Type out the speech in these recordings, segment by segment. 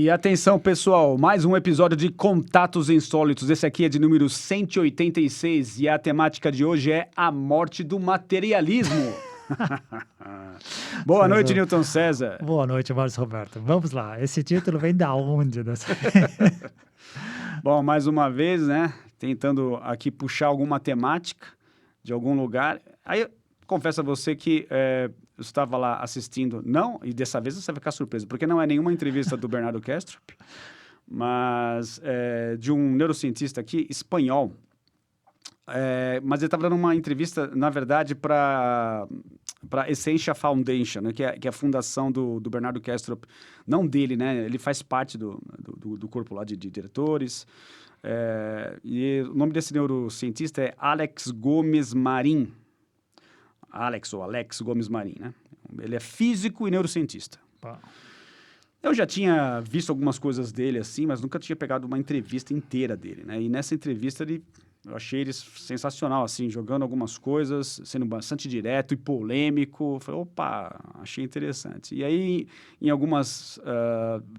E atenção, pessoal, mais um episódio de Contatos Insólitos. Esse aqui é de número 186 e a temática de hoje é a morte do materialismo. Boa noite, Newton César. Boa noite, Márcio Roberto. Vamos lá, esse título vem da onde? Bom, mais uma vez, né, tentando aqui puxar alguma temática de algum lugar. Aí, eu confesso a você que eu estava lá assistindo, não, e dessa vez você vai ficar surpreso, porque não é nenhuma entrevista do Bernardo Kastrup, mas de um neurocientista aqui, espanhol. Mas ele estava dando uma entrevista, na verdade, para a Essentia Foundation, né, que é a fundação do Bernardo Kastrup, não dele, né? Ele faz parte do corpo lá de diretores. E o nome desse neurocientista é Alex Gomes Marin. Alex Gomes Marin, né? Ele é físico e neurocientista. Eu já tinha visto algumas coisas dele assim, mas nunca tinha pegado uma entrevista inteira dele, né? E nessa entrevista eu achei ele sensacional, assim, jogando algumas coisas, sendo bastante direto e polêmico. Falei, opa, achei interessante. E aí, em algumas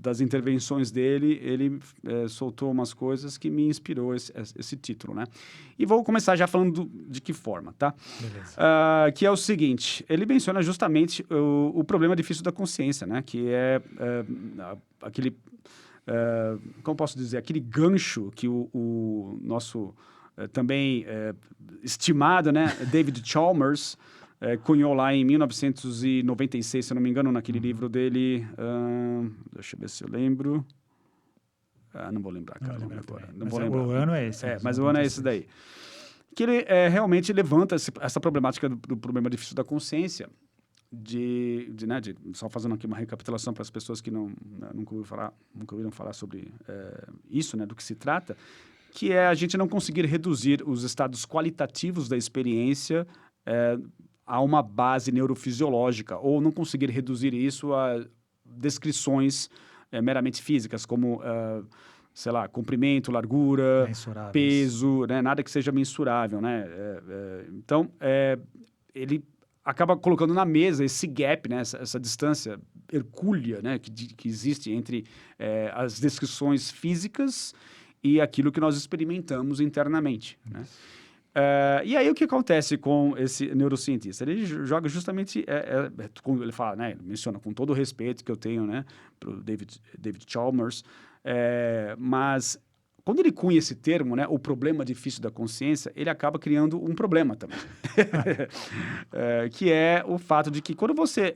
das intervenções dele, ele soltou umas coisas que me inspirou esse título, né? E vou começar já falando de que forma, tá? Beleza. Que é o seguinte, ele menciona justamente o problema difícil da consciência, né? Que é aquele, como posso dizer, aquele gancho que o nosso... também estimado, né? David Chalmers cunhou lá em 1996, se eu não me engano, naquele livro dele. Deixa eu ver se eu lembro. Não vou lembrar, cara. Não vou lembrar. O ano é esse. Mas o ano é esse daí. Que ele realmente levanta essa problemática do problema difícil da consciência. Só fazendo aqui uma recapitulação para as pessoas que nunca ouviram falar sobre isso, né? Do que se trata. Que é a gente não conseguir reduzir os estados qualitativos da experiência a uma base neurofisiológica, ou não conseguir reduzir isso a descrições meramente físicas, como, sei lá, comprimento, largura, peso, né? Nada que seja mensurável, né? Então, ele acaba colocando na mesa esse gap, né? Essa distância hercúlea, né? que existe entre as descrições físicas e aquilo que nós experimentamos internamente, né? E aí o que acontece com esse neurocientista? Ele joga justamente, como ele fala, né? Ele menciona com todo o respeito que eu tenho, né, para o David Chalmers, mas quando ele cunha esse termo, né, o problema difícil da consciência, ele acaba criando um problema também, que é o fato de que quando você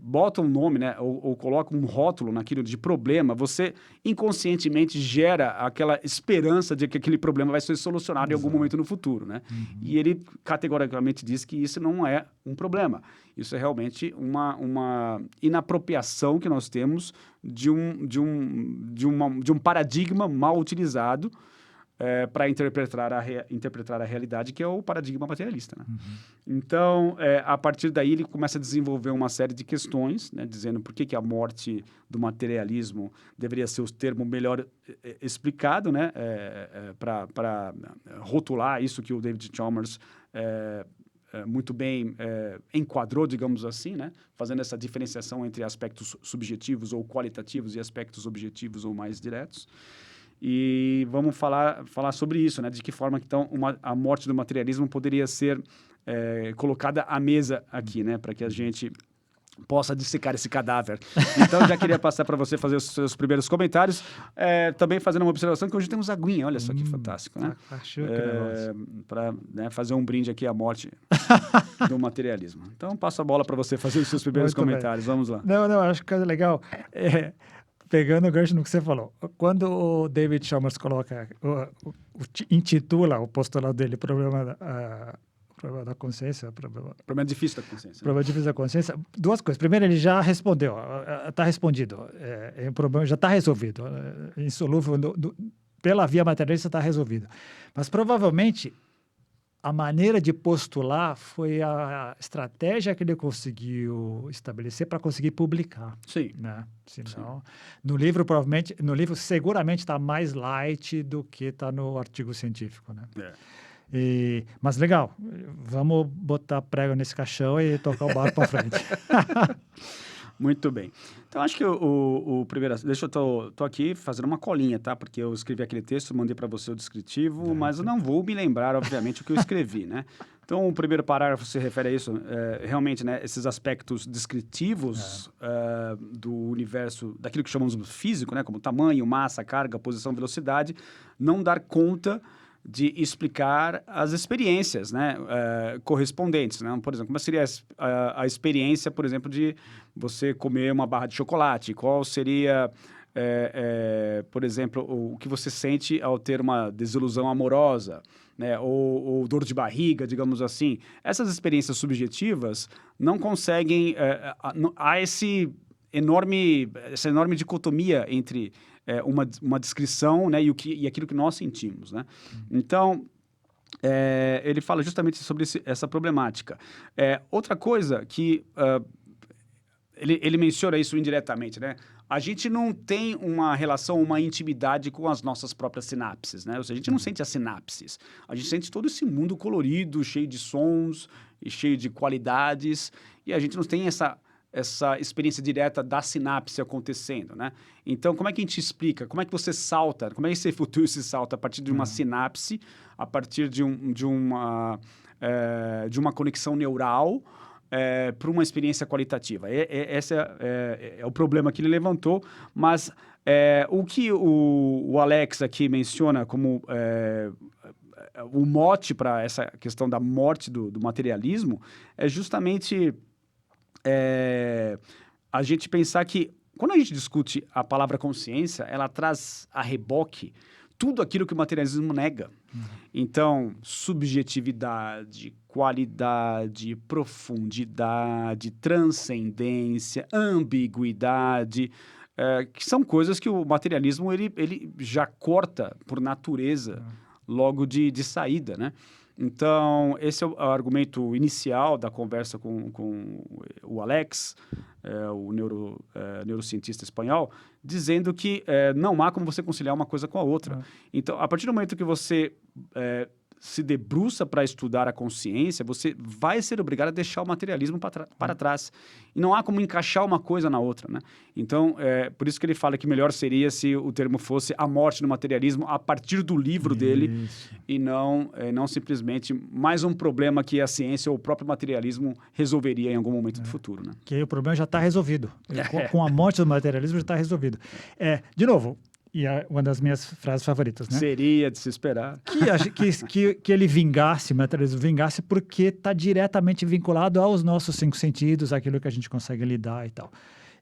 bota um nome, né, ou coloca um rótulo naquilo de problema, você inconscientemente gera aquela esperança de que aquele problema vai ser solucionado em algum momento no futuro, né? E ele categoricamente diz que isso não é um problema. Isso é realmente uma inapropriação que nós temos de um paradigma mal utilizado para interpretar a realidade, que é o paradigma materialista, né? Então, a partir daí, ele começa a desenvolver uma série de questões, né, dizendo por que a morte do materialismo deveria ser o termo melhor explicado, né, para rotular isso que o David Chalmers muito bem enquadrou, digamos assim, né, fazendo essa diferenciação entre aspectos subjetivos ou qualitativos e aspectos objetivos ou mais diretos. E vamos falar sobre isso, né? De que forma que, então, a morte do materialismo poderia ser colocada à mesa aqui, né? Para que a gente possa dissecar esse cadáver. Então, eu já queria passar para você fazer os seus primeiros comentários. Também fazendo uma observação que hoje temos aguinha. Olha só que fantástico, né? Para fazer um brinde aqui à morte do materialismo. Então, passo a bola para você fazer os seus primeiros comentários. Vamos lá. Não, acho que é legal. Pegando o gancho no que você falou, quando o David Chalmers intitula o postulado dele problema da consciência, problema difícil da consciência. Problema difícil da consciência. Duas coisas. Primeiro, ele já respondeu, está respondido, o problema já está resolvido, insolúvel pela via materialista está resolvido. Mas provavelmente a maneira de postular foi a estratégia que ele conseguiu estabelecer para conseguir publicar. Sim. Né? Senão, no livro seguramente está mais light do que está no artigo científico, né? Mas legal, vamos botar prego nesse caixão e tocar o barco para frente. Muito bem. Então, acho que o primeiro... Deixa eu... Tô aqui fazendo uma colinha, tá? Porque eu escrevi aquele texto, mandei para você o descritivo, mas eu não vou me lembrar, obviamente, o que eu escrevi, né? Então, o primeiro parágrafo se refere a isso, realmente, né? Esses aspectos descritivos do universo, daquilo que chamamos de físico, né? Como tamanho, massa, carga, posição, velocidade, não dar conta de explicar as experiências, né, correspondentes, né? Por exemplo, como seria a experiência, por exemplo, de você comer uma barra de chocolate? Qual seria, por exemplo, o que você sente ao ter uma desilusão amorosa, né? Ou dor de barriga, digamos assim? Essas experiências subjetivas não conseguem... há essa enorme dicotomia entre uma descrição, né, e aquilo que nós sentimos, né? Então, ele fala justamente sobre essa problemática. Outra coisa que ele menciona isso indiretamente, né? A gente não tem uma relação, uma intimidade com as nossas próprias sinapses, né? Ou seja, a gente não sente as sinapses. A gente sente todo esse mundo colorido, cheio de sons e cheio de qualidades, e a gente não tem essa experiência direta da sinapse acontecendo, né? Então, como é que a gente explica? Como é que você salta? Como é que você efetua esse salto a partir de uma sinapse, a partir de uma conexão neural para uma experiência qualitativa? Esse é o problema que ele levantou, mas o que o Alex aqui menciona como o mote para essa questão da morte do materialismo é justamente... a gente pensar que, quando a gente discute a palavra consciência, ela traz a reboque tudo aquilo que o materialismo nega. Então, subjetividade, qualidade, profundidade, transcendência, ambiguidade, que são coisas que o materialismo ele já corta por natureza logo de saída, né? Então, esse é o argumento inicial da conversa com o Alex, o neurocientista espanhol, dizendo que não há como você conciliar uma coisa com a outra. Então, a partir do momento que você se debruça para estudar a consciência, você vai ser obrigado a deixar o materialismo para trás. E não há como encaixar uma coisa na outra, né? Então, por isso que ele fala que melhor seria se o termo fosse a morte do materialismo a partir do livro dele e não simplesmente mais um problema que a ciência ou o próprio materialismo resolveria em algum momento do futuro, né? Que aí o problema já está resolvido. Com a morte do materialismo já está resolvido. De novo, e é uma das minhas frases favoritas, né? Seria de se esperar. Que ele vingasse, o materialismo vingasse, porque está diretamente vinculado aos nossos 5 sentidos, aquilo que a gente consegue lidar e tal.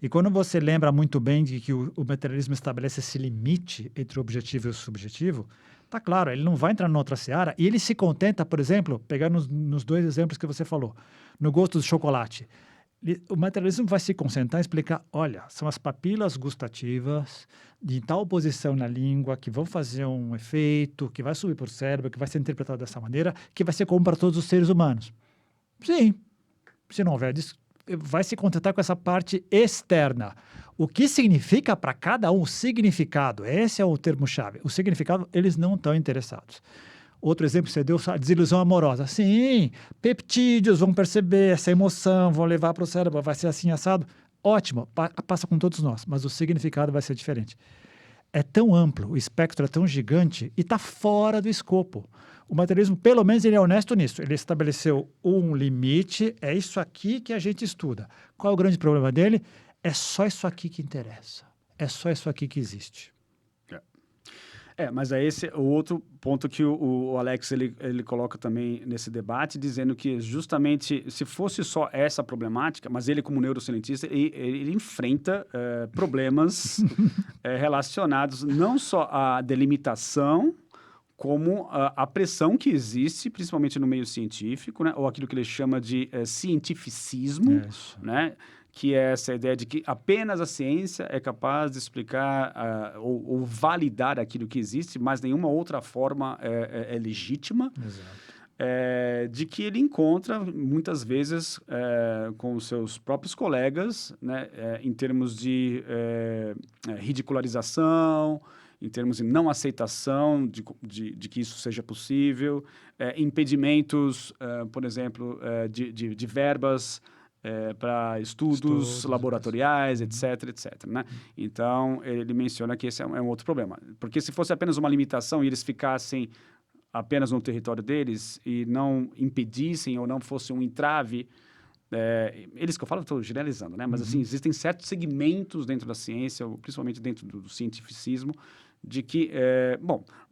E quando você lembra muito bem de que o materialismo estabelece esse limite entre o objetivo e o subjetivo, tá claro, ele não vai entrar numa outra seara e ele se contenta, por exemplo, pegando nos 2 exemplos que você falou, no gosto do chocolate. O materialismo vai se concentrar em explicar, olha, são as papilas gustativas de tal posição na língua que vão fazer um efeito, que vai subir para o cérebro, que vai ser interpretado dessa maneira, que vai ser comum para todos os seres humanos. Sim, se não houver, vai se contentar com essa parte externa. O que significa para cada um o significado, esse é o termo-chave. O significado, eles não estão interessados. Outro exemplo que você deu, a desilusão amorosa. Sim, peptídeos vão perceber essa emoção, vão levar para o cérebro, vai ser assim assado. Ótimo, passa com todos nós, mas o significado vai ser diferente. É tão amplo, o espectro é tão gigante e está fora do escopo. O materialismo, pelo menos, ele é honesto nisso. Ele estabeleceu um limite, é isso aqui que a gente estuda. Qual é o grande problema dele? É só isso aqui que interessa. É só isso aqui que existe. Mas é esse o outro ponto que o Alex ele coloca também nesse debate, dizendo que justamente se fosse só essa problemática, mas ele como neurocientista, ele enfrenta problemas relacionados não só à delimitação, como a pressão que existe, principalmente no meio científico, né? Ou aquilo que ele chama de cientificismo, né? Que é essa ideia de que apenas a ciência é capaz de explicar ou validar aquilo que existe, mas nenhuma outra forma é legítima. Exato. De que ele encontra, muitas vezes, com os seus próprios colegas, né, em termos de ridicularização, em termos de não aceitação de que isso seja possível, impedimentos, por exemplo, de verbas para estudos laboratoriais, etc, etc, né? Então, ele menciona que esse é um outro problema. Porque se fosse apenas uma limitação e eles ficassem apenas no território deles e não impedissem ou não fosse um entrave, eles que eu falo, estou generalizando, né? Mas, assim, existem certos segmentos dentro da ciência, principalmente dentro do cientificismo, de que,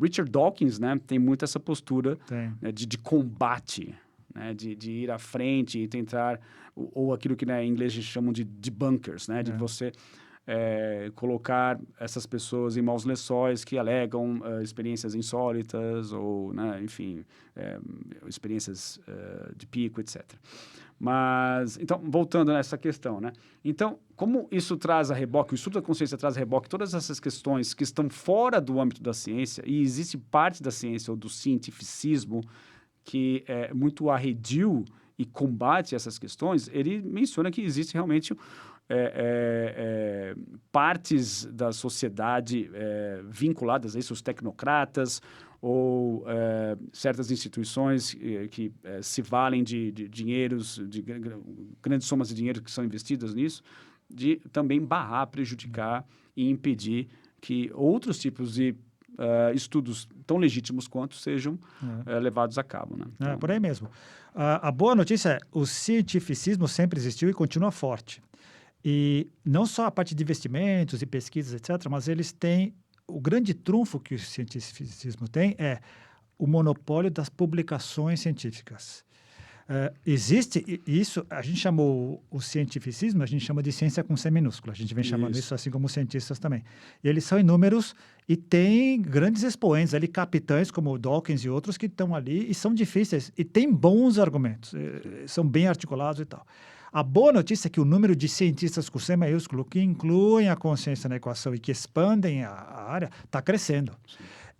Richard Dawkins, né, tem muito essa postura, né, de combate, né, de ir à frente e tentar, ou aquilo que, né, em inglês chamam de debunkers, né, de você colocar essas pessoas em maus lençóis que alegam experiências insólitas ou, né, enfim, experiências de pico, etc. Mas, então, voltando nessa questão, né? Então, como isso traz a reboque, o estudo da consciência traz a reboque todas essas questões que estão fora do âmbito da ciência, e existe parte da ciência ou do cientificismo que é muito arredio e combate essas questões, ele menciona que existe realmente partes da sociedade vinculadas a isso, os tecnocratas, ou certas instituições que se valem de dinheiros, de grandes somas de dinheiro que são investidas nisso, de também barrar, prejudicar e impedir que outros tipos de estudos tão legítimos quanto sejam levados a cabo. Né? Então, por aí mesmo. A boa notícia é o cientificismo sempre existiu e continua forte. E não só a parte de investimentos e pesquisas, etc., mas eles têm... O grande trunfo que o cientificismo tem é o monopólio das publicações científicas. Existe isso, a gente chamou o cientificismo, a gente chama de ciência com C minúscula, a gente vem chamando isso assim como cientistas também. E eles são inúmeros e tem grandes expoentes ali, capitães como Dawkins e outros que estão ali e são difíceis e têm bons argumentos, são bem articulados e tal. A boa notícia é que o número de cientistas com C maiúsculo que incluem a consciência na equação e que expandem a área está crescendo.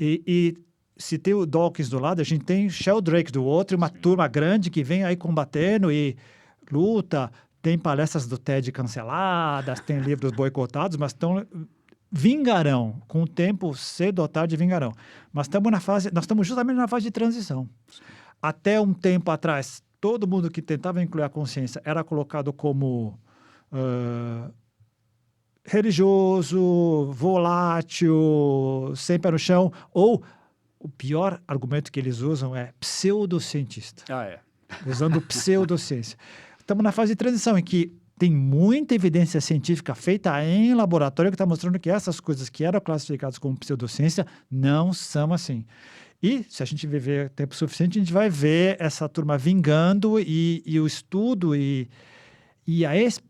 E se tem o Dawkins do lado, a gente tem Sheldrake do outro, uma turma grande que vem aí combatendo e luta, tem palestras do TED canceladas, tem livros boicotados, mas vingarão, com o tempo, cedo ou tarde vingarão. Mas nós estamos justamente na fase de transição. Até um tempo atrás, todo mundo que tentava incluir a consciência era colocado como religioso, volátil, sem pé no chão, ou o pior argumento que eles usam é pseudocientista. Usando pseudociência. Estamos na fase de transição em que tem muita evidência científica feita em laboratório que está mostrando que essas coisas que eram classificadas como pseudociência não são assim. E, se a gente viver tempo suficiente, a gente vai ver essa turma vingando e o estudo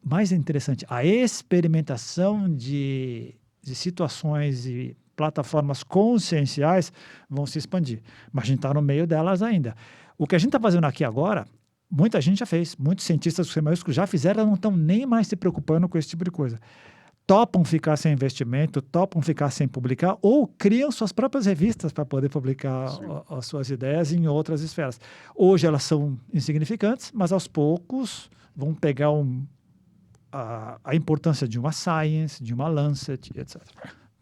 mais interessante, a experimentação de situações e plataformas conscienciais vão se expandir. Mas a gente está no meio delas ainda. O que a gente está fazendo aqui agora, muita gente já fez, muitos cientistas com C maiúsculo já fizeram, não estão nem mais se preocupando com esse tipo de coisa. Topam ficar sem investimento, topam ficar sem publicar, ou criam suas próprias revistas para poder publicar as suas ideias em outras esferas. Hoje elas são insignificantes, mas aos poucos vão pegar a importância de uma Science, de uma Lancet, etc.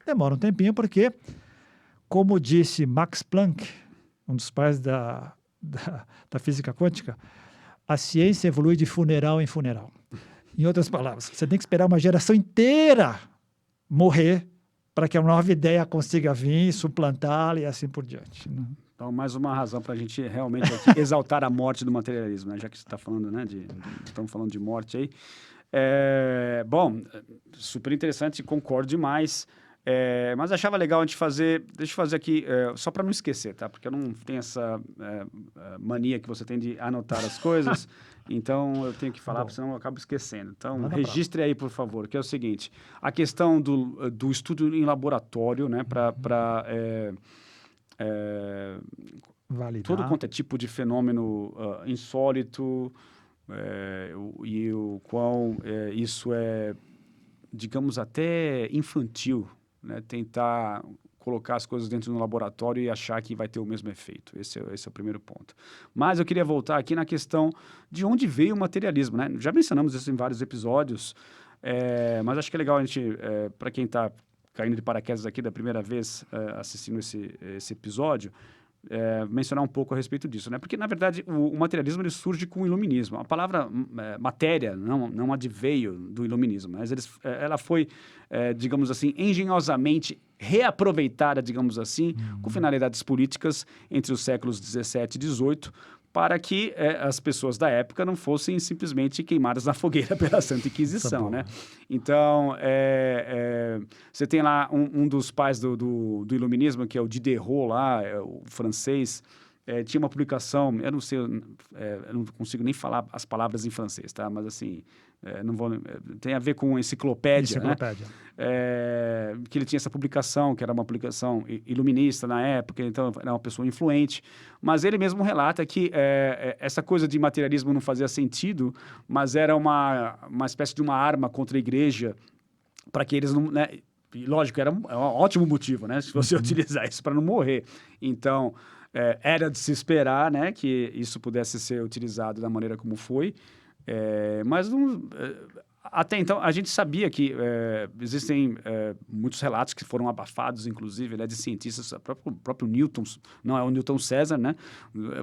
Demora um tempinho porque, como disse Max Planck, um dos pais da física quântica, a ciência evolui de funeral em funeral. Em outras palavras, você tem que esperar uma geração inteira morrer para que a nova ideia consiga vir, suplantá-la e assim por diante. Né? Então, mais uma razão para a gente realmente exaltar a morte do materialismo, né? Já que você está falando, né, estamos falando de morte aí. Bom, super interessante, concordo demais. Mas achava legal a gente fazer... Deixa eu fazer aqui, só para não esquecer, tá? Porque eu não tenho essa mania que você tem de anotar as coisas. Então, eu tenho que falar, senão eu acabo esquecendo. Então, registre aí, por favor, que é o seguinte. A questão do estudo em laboratório, né? Para validar todo quanto é tipo de fenômeno insólito e o qual isso é, digamos, até infantil, né? Tentar colocar as coisas dentro do laboratório e achar que vai ter o mesmo efeito. Esse é o primeiro ponto. Mas eu queria voltar aqui na questão de onde veio o materialismo, né? Já mencionamos isso em vários episódios, mas acho que é legal a gente, para quem está caindo de paraquedas aqui da primeira vez assistindo esse episódio, mencionar um pouco a respeito disso, né? Porque, na verdade, o materialismo ele surge com o iluminismo. A palavra matéria não adveio do iluminismo, mas ela foi, digamos assim, engenhosamente reaproveitada, digamos assim, com finalidades políticas entre os séculos 17 e 18, para que as pessoas da época não fossem simplesmente queimadas na fogueira pela Santa Inquisição, né? Então, você tem lá um dos pais do iluminismo, que é o Diderot lá, o francês, tinha uma publicação, eu não sei, eu não consigo nem falar as palavras em francês, tá? Mas assim, não vou, tem a ver com enciclopédia, né? Que ele tinha essa publicação, que era uma publicação iluminista na época, então era uma pessoa influente, mas ele mesmo relata que essa coisa de materialismo não fazia sentido, mas era uma espécie de uma arma contra a igreja, para que eles não... Né? E, lógico, era um ótimo motivo, né? Se você utilizar isso para não morrer. Então, era de se esperar, né, que isso pudesse ser utilizado da maneira como foi, mas não... Até então, a gente sabia que existem muitos relatos que foram abafados, inclusive, né, de cientistas, o próprio Newton, não é o Newton César, né,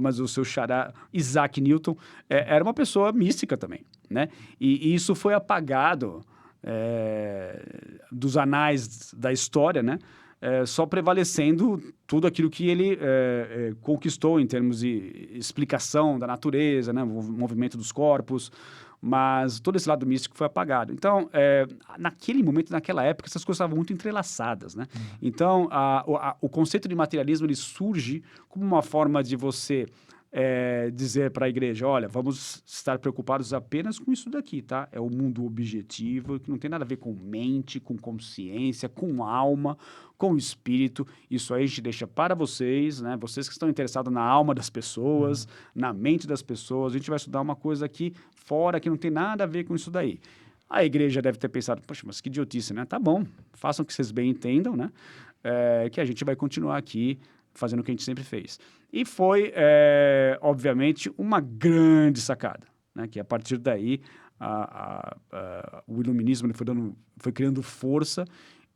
mas o seu xará Isaac Newton, era uma pessoa mística também, né, e isso foi apagado dos anais da história, né, só prevalecendo tudo aquilo que ele conquistou em termos de explicação da natureza, né, o movimento dos corpos, mas todo esse lado místico foi apagado. Então, naquele momento, naquela época, essas coisas estavam muito entrelaçadas, né? Então, o conceito de materialismo ele surge como uma forma de você dizer para a igreja, olha, vamos estar preocupados apenas com isso daqui, tá? É o mundo objetivo, que não tem nada a ver com mente, com consciência, com alma, com espírito. Isso aí a gente deixa para vocês, né? Vocês que estão interessados na alma das pessoas, na mente das pessoas. A gente vai estudar uma coisa aqui fora que não tem nada a ver com isso daí. A igreja deve ter pensado, poxa, mas que idiotice, né? Tá bom, façam o que vocês bem entendam, né? Que a gente vai continuar aqui fazendo o que a gente sempre fez. E foi, obviamente, uma grande sacada, né? Que a partir daí o iluminismo foi criando força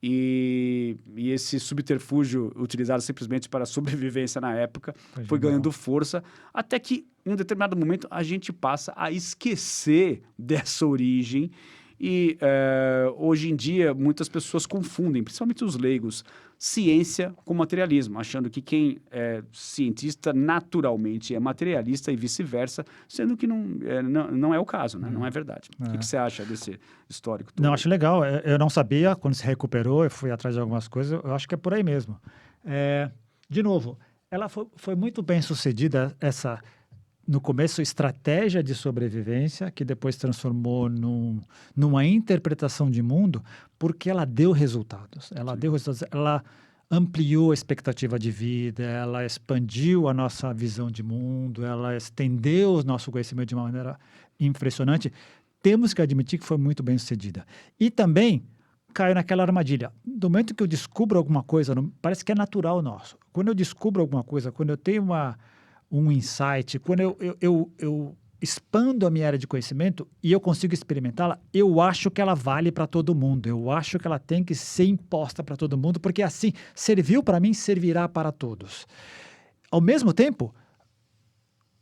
e esse subterfúgio utilizado simplesmente para a sobrevivência na época foi ganhando força, até que em um determinado momento a gente passa a esquecer dessa origem e hoje em dia muitas pessoas confundem, principalmente os leigos, ciência com materialismo, achando que quem é cientista naturalmente é materialista e vice-versa, sendo que não é o caso, né? Não é verdade. O que você acha desse histórico todo? Não, acho legal. Eu não sabia, quando se recuperou, eu fui atrás de algumas coisas, eu acho que é por aí mesmo. De novo, ela foi muito bem sucedida, no começo, estratégia de sobrevivência, que depois transformou numa interpretação de mundo, porque ela deu resultados. Ela ampliou a expectativa de vida, ela expandiu a nossa visão de mundo, ela estendeu o nosso conhecimento de uma maneira impressionante. Temos que admitir que foi muito bem sucedida. E também caiu naquela armadilha. No momento que eu descubro alguma coisa, parece que é natural nosso. Quando eu descubro alguma coisa, quando eu tenho um insight, quando eu expando a minha área de conhecimento e eu consigo experimentá-la, eu acho que ela vale para todo mundo. Eu acho que ela tem que ser imposta para todo mundo, porque assim, serviu para mim, servirá para todos. Ao mesmo tempo,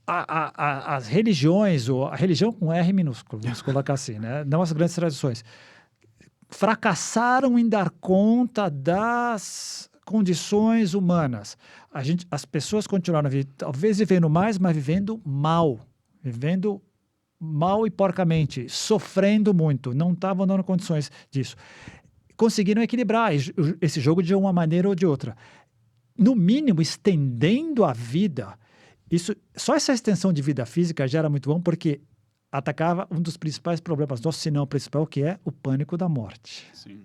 as religiões, ou a religião com R minúsculo, vamos colocar assim, né? Não as grandes tradições, fracassaram em dar conta das condições humanas. As pessoas continuaram talvez vivendo mais, mas vivendo mal e porcamente, sofrendo muito, não estavam dando condições disso. Conseguiram equilibrar esse jogo de uma maneira ou de outra. No mínimo, estendendo a vida. Só essa extensão de vida física já era muito bom, porque atacava um dos principais problemas nossos, se não o principal, que é o pânico da morte. Sim.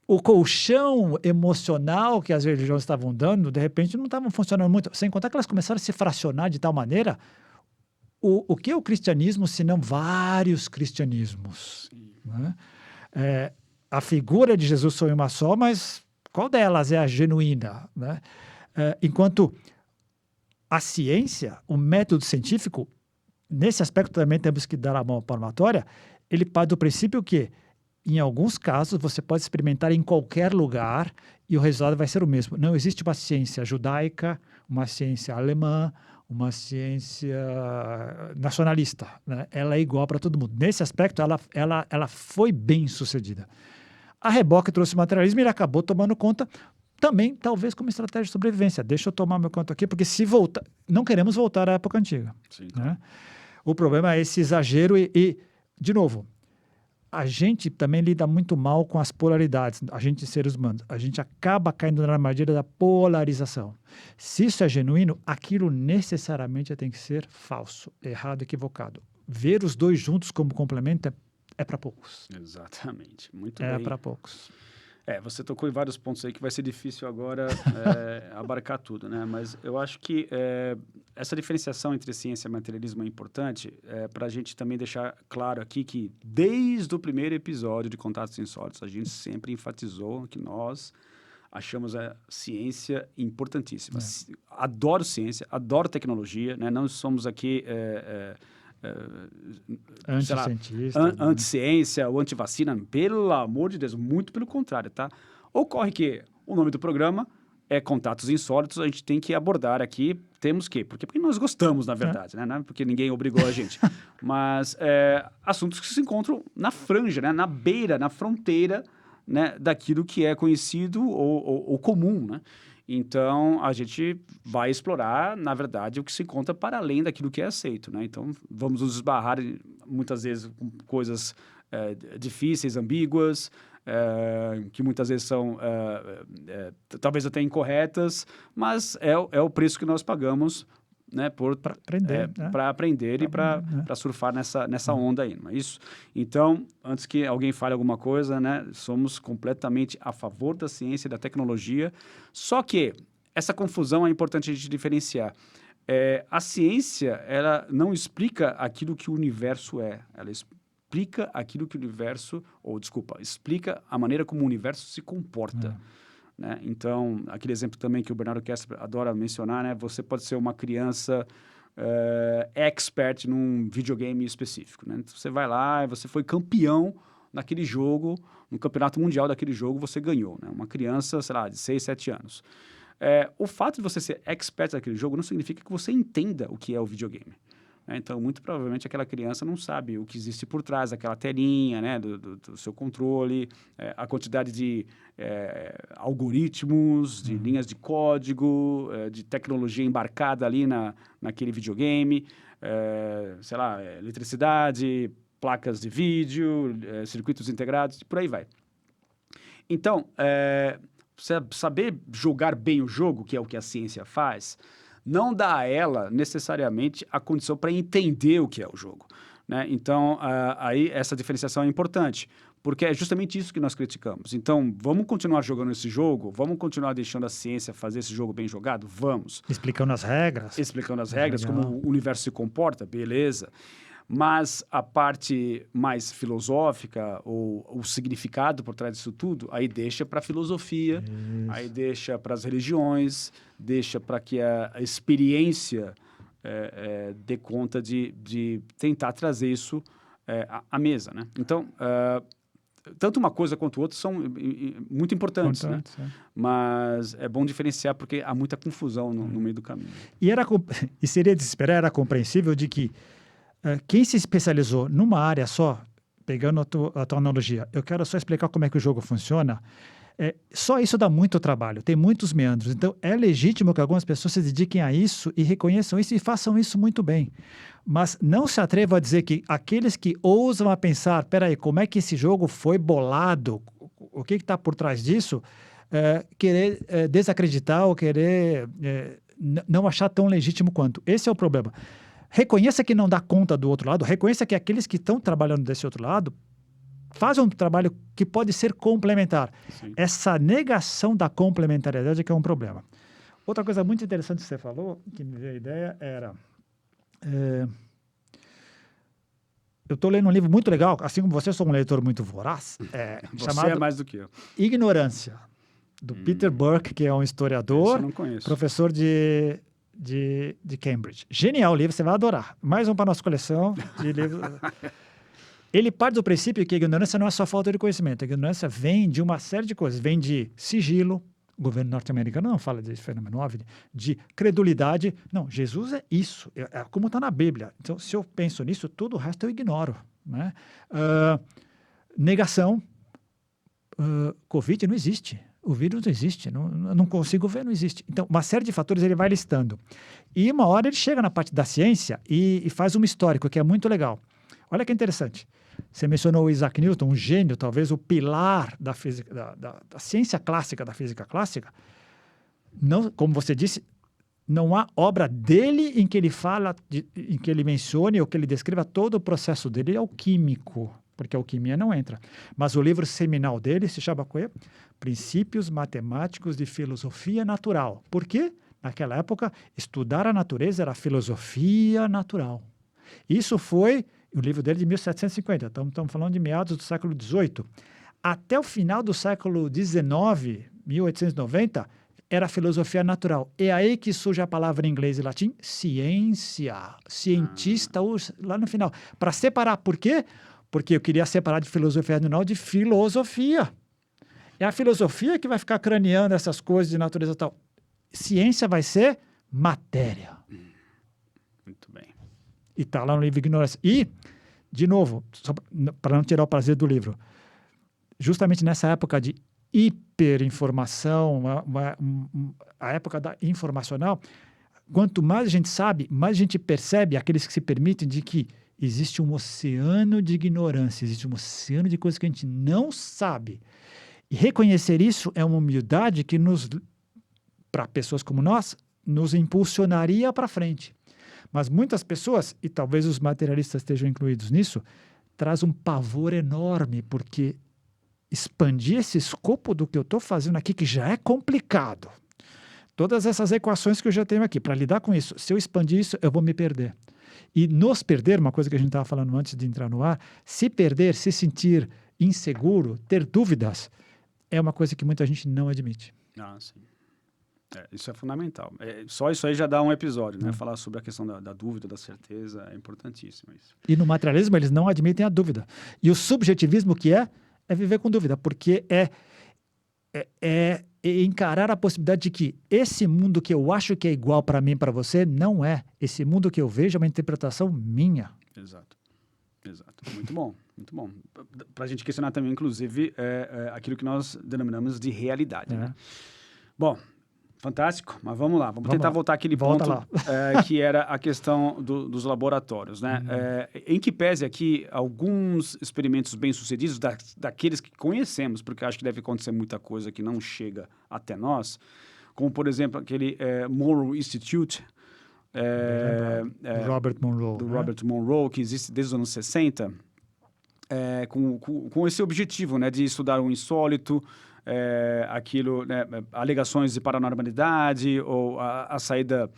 O colchão emocional que as religiões estavam dando, de repente, não estavam funcionando muito. Sem contar que elas começaram a se fracionar de tal maneira. O que é o cristianismo, se não vários cristianismos? Né? A figura de Jesus foi uma só, mas qual delas é a genuína? Né? Enquanto a ciência, o método científico, nesse aspecto também temos que dar a mão à palmatória, ele parte do princípio que, em alguns casos, você pode experimentar em qualquer lugar e o resultado vai ser o mesmo. Não existe uma ciência judaica, uma ciência alemã, uma ciência nacionalista, né? Ela é igual para todo mundo. Nesse aspecto, ela foi bem sucedida. A reboque trouxe o materialismo e ele acabou tomando conta também, talvez, como estratégia de sobrevivência. Deixa eu tomar meu conto aqui, porque se voltar... Não queremos voltar à época antiga. Sim. Né? O problema é esse exagero de novo, a gente também lida muito mal com as polaridades, a gente, seres humanos. A gente acaba caindo na armadilha da polarização. Se isso é genuíno, aquilo necessariamente tem que ser falso, errado, equivocado. Ver os dois juntos como complemento é para poucos. Exatamente. Muito É bem. para poucos. Você tocou em vários pontos aí que vai ser difícil agora abarcar tudo, né? Mas eu acho que essa diferenciação entre ciência e materialismo é importante para a gente também deixar claro aqui que desde o primeiro episódio de Contatos Insólitos, a gente sempre enfatizou que nós achamos a ciência importantíssima. Adoro ciência, adoro tecnologia, né? Não somos aqui... Anticientista. Anticiência ou antivacina, pelo amor de Deus, muito pelo contrário, tá? Ocorre que o nome do programa é Contatos Insólitos, a gente tem que abordar aqui, temos que, porque nós gostamos, na verdade, né? Não é porque ninguém obrigou a gente, mas assuntos que se encontram na franja, né? Na beira, na fronteira, né? Daquilo que é conhecido ou comum, né? Então, a gente vai explorar, na verdade, o que se encontra para além daquilo que é aceito, né? Então, vamos nos esbarrar, muitas vezes, com coisas difíceis, ambíguas, que muitas vezes são, talvez até incorretas, mas é o preço que nós pagamos, né, para aprender, para aprender e para surfar nessa onda aí, não é isso? Então, antes que alguém fale alguma coisa, né, somos completamente a favor da ciência e da tecnologia, só que essa confusão é importante a gente diferenciar. A ciência, ela não explica aquilo que o universo é, ela explica aquilo que o universo, explica a maneira como o universo se comporta. Né? Então, aquele exemplo também que o Bernardo Kessler adora mencionar, né? Você pode ser uma criança expert num videogame específico, né? Então, você vai lá e você foi campeão naquele jogo, no campeonato mundial daquele jogo, você ganhou, né? Uma criança, sei lá, de 6, 7 anos. O fato de você ser expert naquele jogo não significa que você entenda o que é o videogame. Então, muito provavelmente, aquela criança não sabe o que existe por trás daquela telinha, né, do seu controle, a quantidade de algoritmos, de linhas de código, de tecnologia embarcada ali naquele videogame, sei lá, eletricidade, placas de vídeo, circuitos integrados, e por aí vai. Então, saber jogar bem o jogo, que é o que a ciência faz, não dá a ela, necessariamente, a condição para entender o que é o jogo. Né? Então, aí essa diferenciação é importante, porque é justamente isso que nós criticamos. Então, vamos continuar jogando esse jogo? Vamos continuar deixando a ciência fazer esse jogo bem jogado? Vamos. Explicando as regras. Explicando as regras, como o universo se comporta, beleza. Mas a parte mais filosófica, ou o significado por trás disso tudo, aí deixa para a filosofia, aí deixa para as religiões, deixa para que a experiência dê conta de tentar trazer isso à mesa, né? Então, tanto uma coisa quanto outra são muito importantes, né? Mas é bom diferenciar porque há muita confusão no meio do caminho. E seria de esperar, era compreensível de que quem se especializou numa área só, pegando a tua analogia, eu quero só explicar como é que o jogo funciona, só isso dá muito trabalho, tem muitos meandros. Então, é legítimo que algumas pessoas se dediquem a isso e reconheçam isso e façam isso muito bem. Mas não se atrevam a dizer que aqueles que ousam a pensar, peraí, como é que esse jogo foi bolado, o que está por trás disso, querer desacreditar ou querer não achar tão legítimo quanto. Esse é o problema. Reconheça que não dá conta do outro lado, reconheça que aqueles que estão trabalhando desse outro lado fazem um trabalho que pode ser complementar. Sim. Essa negação da complementariedade é que é um problema. Outra coisa muito interessante que você falou, que me veio a ideia, era... eu estou lendo um livro muito legal, assim como você, sou um leitor muito voraz, Você é mais do que eu. Ignorância, do Peter Burke, que é um historiador, Esse eu não conheço. professor de Cambridge. Genial o livro, você vai adorar. Mais um para a nossa coleção de livros. Ele parte do princípio que a ignorância não é só falta de conhecimento. A ignorância vem de uma série de coisas. Vem de sigilo, O governo norte-americano não fala de fenômeno OVNI, de credulidade. Não, Jesus é isso, é como está na Bíblia. Então, se eu penso nisso, todo o resto eu ignoro. Né? Negação. Covid não existe. O vírus não existe. Não consigo ver, não existe. Então, uma série de fatores ele vai listando. E uma hora ele chega na parte da ciência e faz um histórico, que é muito legal. Olha que interessante. Você mencionou o Isaac Newton, um gênio, talvez o pilar da física, da ciência clássica, da física clássica. Não, como você disse, não há obra dele em que ele fala, em que ele mencione ou que ele descreva todo o processo dele alquímico, porque a alquimia não entra. Mas o livro seminal dele se chama Princípios Matemáticos de Filosofia Natural. Por quê? Naquela época, estudar a natureza era filosofia natural. Isso foi o livro dele de 1750, estamos falando de meados do século XVIII. Até o final do século XIX, 1890, era filosofia natural. É aí que surge a palavra em inglês e latim, ciência. Cientista, lá no final. Para separar, por quê? Porque eu queria separar de filosofia natural de filosofia. É a filosofia que vai ficar craneando essas coisas de natureza tal. Ciência vai ser matéria. Muito bem. E está lá no livro Ignorância. E, de novo, para não tirar o prazer do livro, justamente nessa época de hiperinformação, a época da informacional, quanto mais a gente sabe, mais a gente percebe, aqueles que se permitem, de que existe um oceano de ignorância, existe um oceano de coisas que a gente não sabe. E reconhecer isso é uma humildade que para pessoas como nós, nos impulsionaria para frente. Mas muitas pessoas, e talvez os materialistas estejam incluídos nisso, traz um pavor enorme, porque expandir esse escopo do que eu estou fazendo aqui, que já é complicado. Todas essas equações que eu já tenho aqui, para lidar com isso, se eu expandir isso, eu vou me perder. E nos perder, uma coisa que a gente estava falando antes de entrar no ar, se perder, se sentir inseguro, ter dúvidas, é uma coisa que muita gente não admite. Ah, sim. Isso é fundamental. Só isso aí já dá um episódio, né? Falar sobre a questão da dúvida, da certeza, é importantíssimo isso. E no materialismo eles não admitem a dúvida. E o subjetivismo que é viver com dúvida, porque é encarar a possibilidade de que esse mundo que eu acho que é igual para mim e para você, não é. Esse mundo que eu vejo é uma interpretação minha. Exato. Muito bom, muito bom. Para a gente questionar também, inclusive, aquilo que nós denominamos de realidade. Né? Bom, fantástico, mas vamos lá. Vamos tentar voltar àquele ponto que era a questão dos laboratórios. Né? Em que pese aqui alguns experimentos bem-sucedidos, daqueles que conhecemos, porque acho que deve acontecer muita coisa que não chega até nós, como, por exemplo, aquele Monroe Institute, Robert Monroe. Do Robert Monroe, que existe desde os anos 60, com esse objetivo, né, de estudar o insólito, aquilo, né, alegações de paranormalidade ou a saída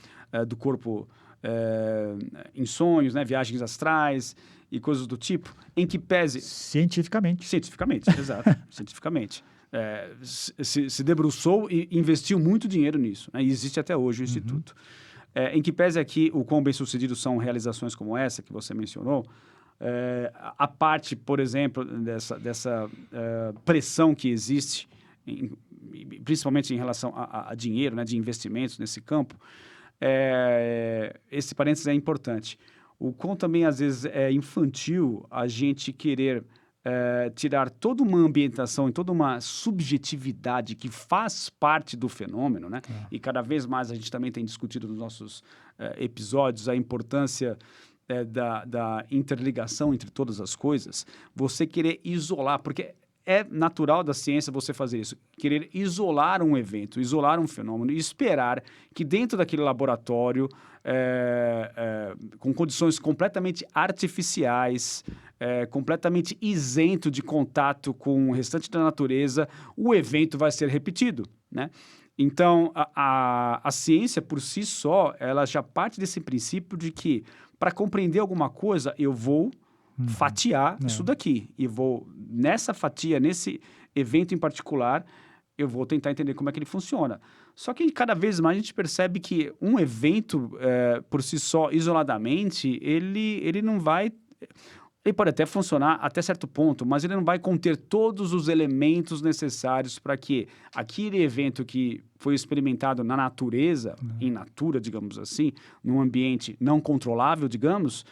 do corpo em sonhos, né, viagens astrais e coisas do tipo, em que pese... Cientificamente, exato, cientificamente. Se debruçou e investiu muito dinheiro nisso, né, e existe até hoje o Instituto. Em que pese aqui o quão bem-sucedidos são realizações como essa que você mencionou, a parte, por exemplo, dessa pressão que existe, principalmente em relação a dinheiro, né, de investimentos nesse campo, esse parênteses é importante. O quão também, às vezes, é infantil a gente querer tirar toda uma ambientação e toda uma subjetividade que faz parte do fenômeno, né? E cada vez mais a gente também tem discutido nos nossos episódios a importância da interligação entre todas as coisas, você querer isolar, porque é natural da ciência você fazer isso, querer isolar um evento, isolar um fenômeno e esperar que dentro daquele laboratório, com condições completamente artificiais, completamente isento de contato com o restante da natureza, o evento vai ser repetido, né? Então, a ciência por si só, ela já parte desse princípio de que para compreender alguma coisa, eu vou fatiar isso daqui. E vou, nessa fatia, nesse evento em particular, eu vou tentar entender como é que ele funciona. Só que cada vez mais a gente percebe que um evento, por si só, isoladamente, ele não vai... Ele pode até funcionar até certo ponto, mas ele não vai conter todos os elementos necessários para que aquele evento que foi experimentado na natureza, em natura, digamos assim, num ambiente não controlável, digamos,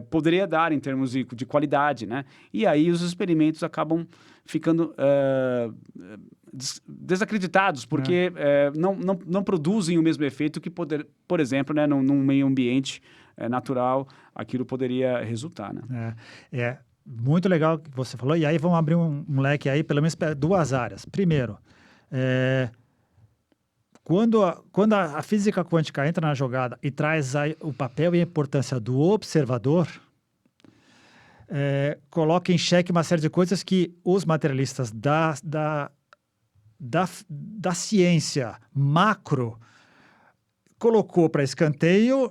poderia dar em termos de qualidade, né? E aí os experimentos acabam ficando desacreditados, porque não produzem o mesmo efeito que, por exemplo, né, num meio ambiente natural, aquilo poderia resultar, né? É muito legal o que você falou, e aí vamos abrir um leque aí, pelo menos para duas áreas. Primeiro, quando a física quântica entra na jogada e traz o papel e a importância do observador, coloca em xeque uma série de coisas que os materialistas da ciência macro colocou para escanteio,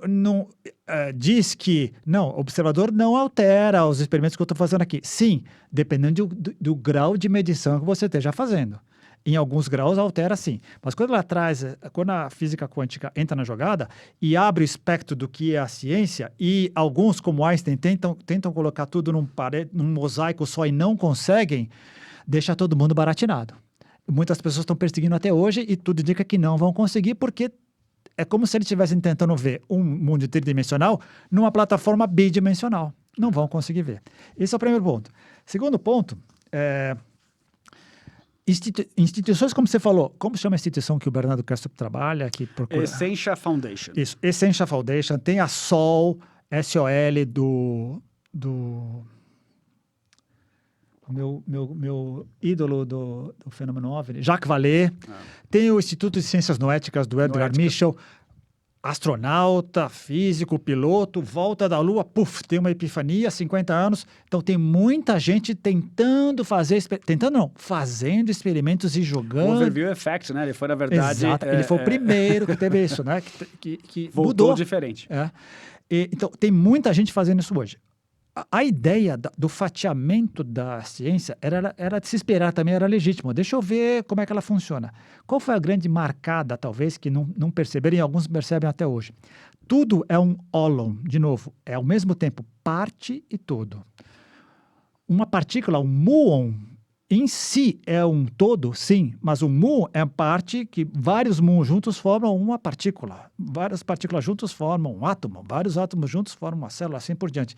diz que não, o observador não altera os experimentos que eu estou fazendo aqui. Sim, dependendo do grau de medição que você esteja fazendo. Em alguns graus altera sim. Mas quando a física quântica entra na jogada e abre o espectro do que é a ciência, e alguns, como Einstein, tentam colocar tudo num mosaico só e não conseguem, deixa todo mundo baratinado. Muitas pessoas estão perseguindo até hoje e tudo indica que não vão conseguir, porque é como se eles estivessem tentando ver um mundo tridimensional numa plataforma bidimensional. Não vão conseguir ver. Esse é o primeiro ponto. Segundo ponto, instituições, como você falou, como se chama a instituição que o Bernardo Kastrup trabalha? Que procura... Essentia Foundation. Isso, Essentia Foundation. Tem a SOL, S-O-L, do meu ídolo do fenômeno OVNI, Jacques Vallée. Tem o Instituto de Ciências Noéticas do Edgar Mitchell, astronauta, físico, piloto, volta da Lua, tem uma epifania, 50 anos. Então tem muita gente fazendo experimentos e jogando. O Overview Effect, né? Ele foi, na verdade... Exato, ele foi o primeiro que teve isso, né? Que voltou mudou. Diferente. Então tem muita gente fazendo isso hoje. A ideia do fatiamento da ciência era de se esperar também, era legítimo. Deixa eu ver como é que ela funciona. Qual foi a grande marcada, talvez, que não perceberam e alguns percebem até hoje? Tudo é um ólon, de novo, é ao mesmo tempo parte e todo. Uma partícula, um muon, em si é um todo, sim, mas o muon é a parte que vários muons juntos formam uma partícula. Várias partículas juntos formam um átomo, vários átomos juntos formam uma célula, assim por diante.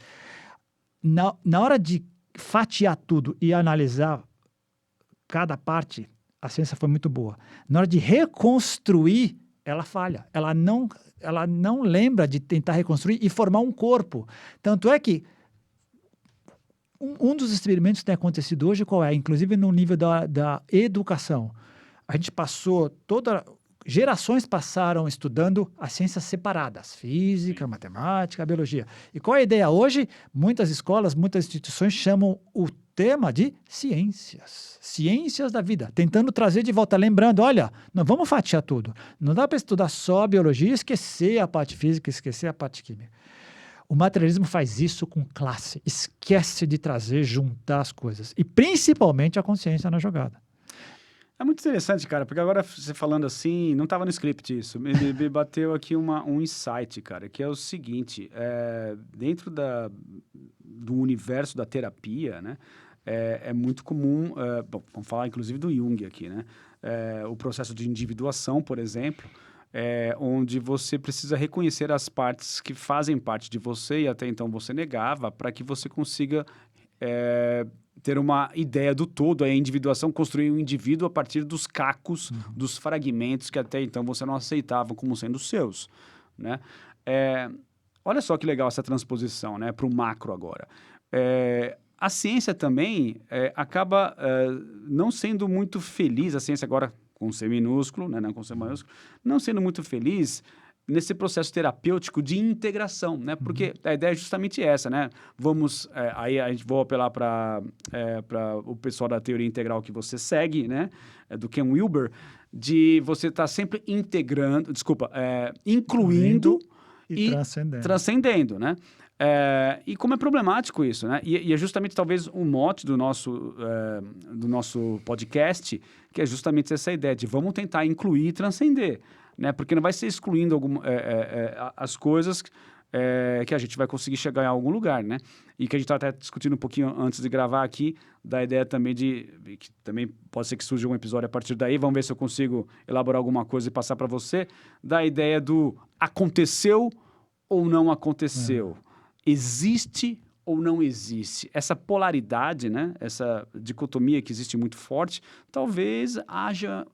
Na hora de fatiar tudo e analisar cada parte, a ciência foi muito boa. Na hora de reconstruir, ela falha. Ela não lembra de tentar reconstruir e formar um corpo. Tanto é que um dos experimentos que tem acontecido hoje, qual é? Inclusive no nível da educação. A gente passou gerações passaram estudando as ciências separadas, física, matemática, biologia. E qual é a ideia hoje? Muitas escolas, muitas instituições chamam o tema de ciências da vida, tentando trazer de volta, lembrando, olha, não vamos fatiar tudo. Não dá para estudar só a biologia e esquecer a parte física, esquecer a parte química. O materialismo faz isso com classe, esquece de juntar as coisas, e principalmente a consciência na jogada. É muito interessante, cara, porque agora você falando assim, não estava no script isso, me bateu aqui um insight, cara, que é o seguinte, dentro do universo da terapia, né, é muito comum, vamos falar inclusive do Jung aqui, né, o processo de individuação, por exemplo, onde você precisa reconhecer as partes que fazem parte de você e até então você negava, para que você consiga ter uma ideia do todo, a individuação, construir um indivíduo a partir dos cacos, dos fragmentos que até então você não aceitava como sendo seus, né? Olha só que legal essa transposição, né, para o macro agora. A ciência também acaba não sendo muito feliz, a ciência agora com C minúsculo, né, não com C maiúsculo, não sendo muito feliz nesse processo terapêutico de integração, né? Porque a ideia é justamente essa, né? Aí a gente vai apelar para o pessoal da teoria integral que você segue, né? Do Ken Wilber, de você estar sempre incluindo e transcendendo, né? E como é problemático isso, né? E é justamente talvez o mote do nosso podcast, que é justamente essa ideia de vamos tentar incluir e transcender, né? Porque não vai ser excluindo as coisas que a gente vai conseguir chegar em algum lugar, né? E que a gente estava até discutindo um pouquinho antes de gravar aqui, da ideia também que também pode ser que surja um episódio a partir daí, vamos ver se eu consigo elaborar alguma coisa e passar para você, da ideia do aconteceu ou não aconteceu, existe ou não existe. Essa polaridade, né? Essa dicotomia que existe muito forte, talvez haja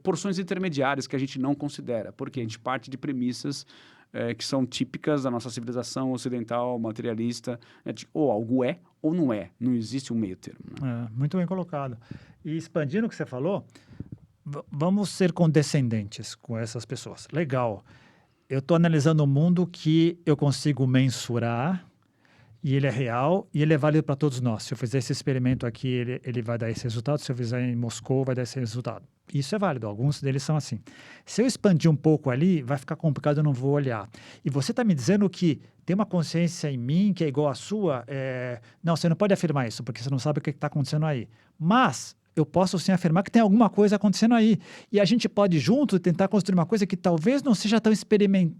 porções intermediárias que a gente não considera, porque a gente parte de premissas que são típicas da nossa civilização ocidental, materialista, né, ou algo é ou não é, não existe um meio termo. Né? Muito bem colocado. E expandindo o que você falou, vamos ser condescendentes com essas pessoas. Legal. Eu estou analisando um mundo que eu consigo mensurar, e ele é real, e ele é válido para todos nós. Se eu fizer esse experimento aqui, ele vai dar esse resultado. Se eu fizer em Moscou, vai dar esse resultado. Isso é válido, alguns deles são assim. Se eu expandir um pouco ali, vai ficar complicado, eu não vou olhar. E você está me dizendo que tem uma consciência em mim que é igual à sua? Não, você não pode afirmar isso, porque você não sabe o que está acontecendo aí. Mas eu posso sim afirmar que tem alguma coisa acontecendo aí. E a gente pode junto tentar construir uma coisa que talvez não seja tão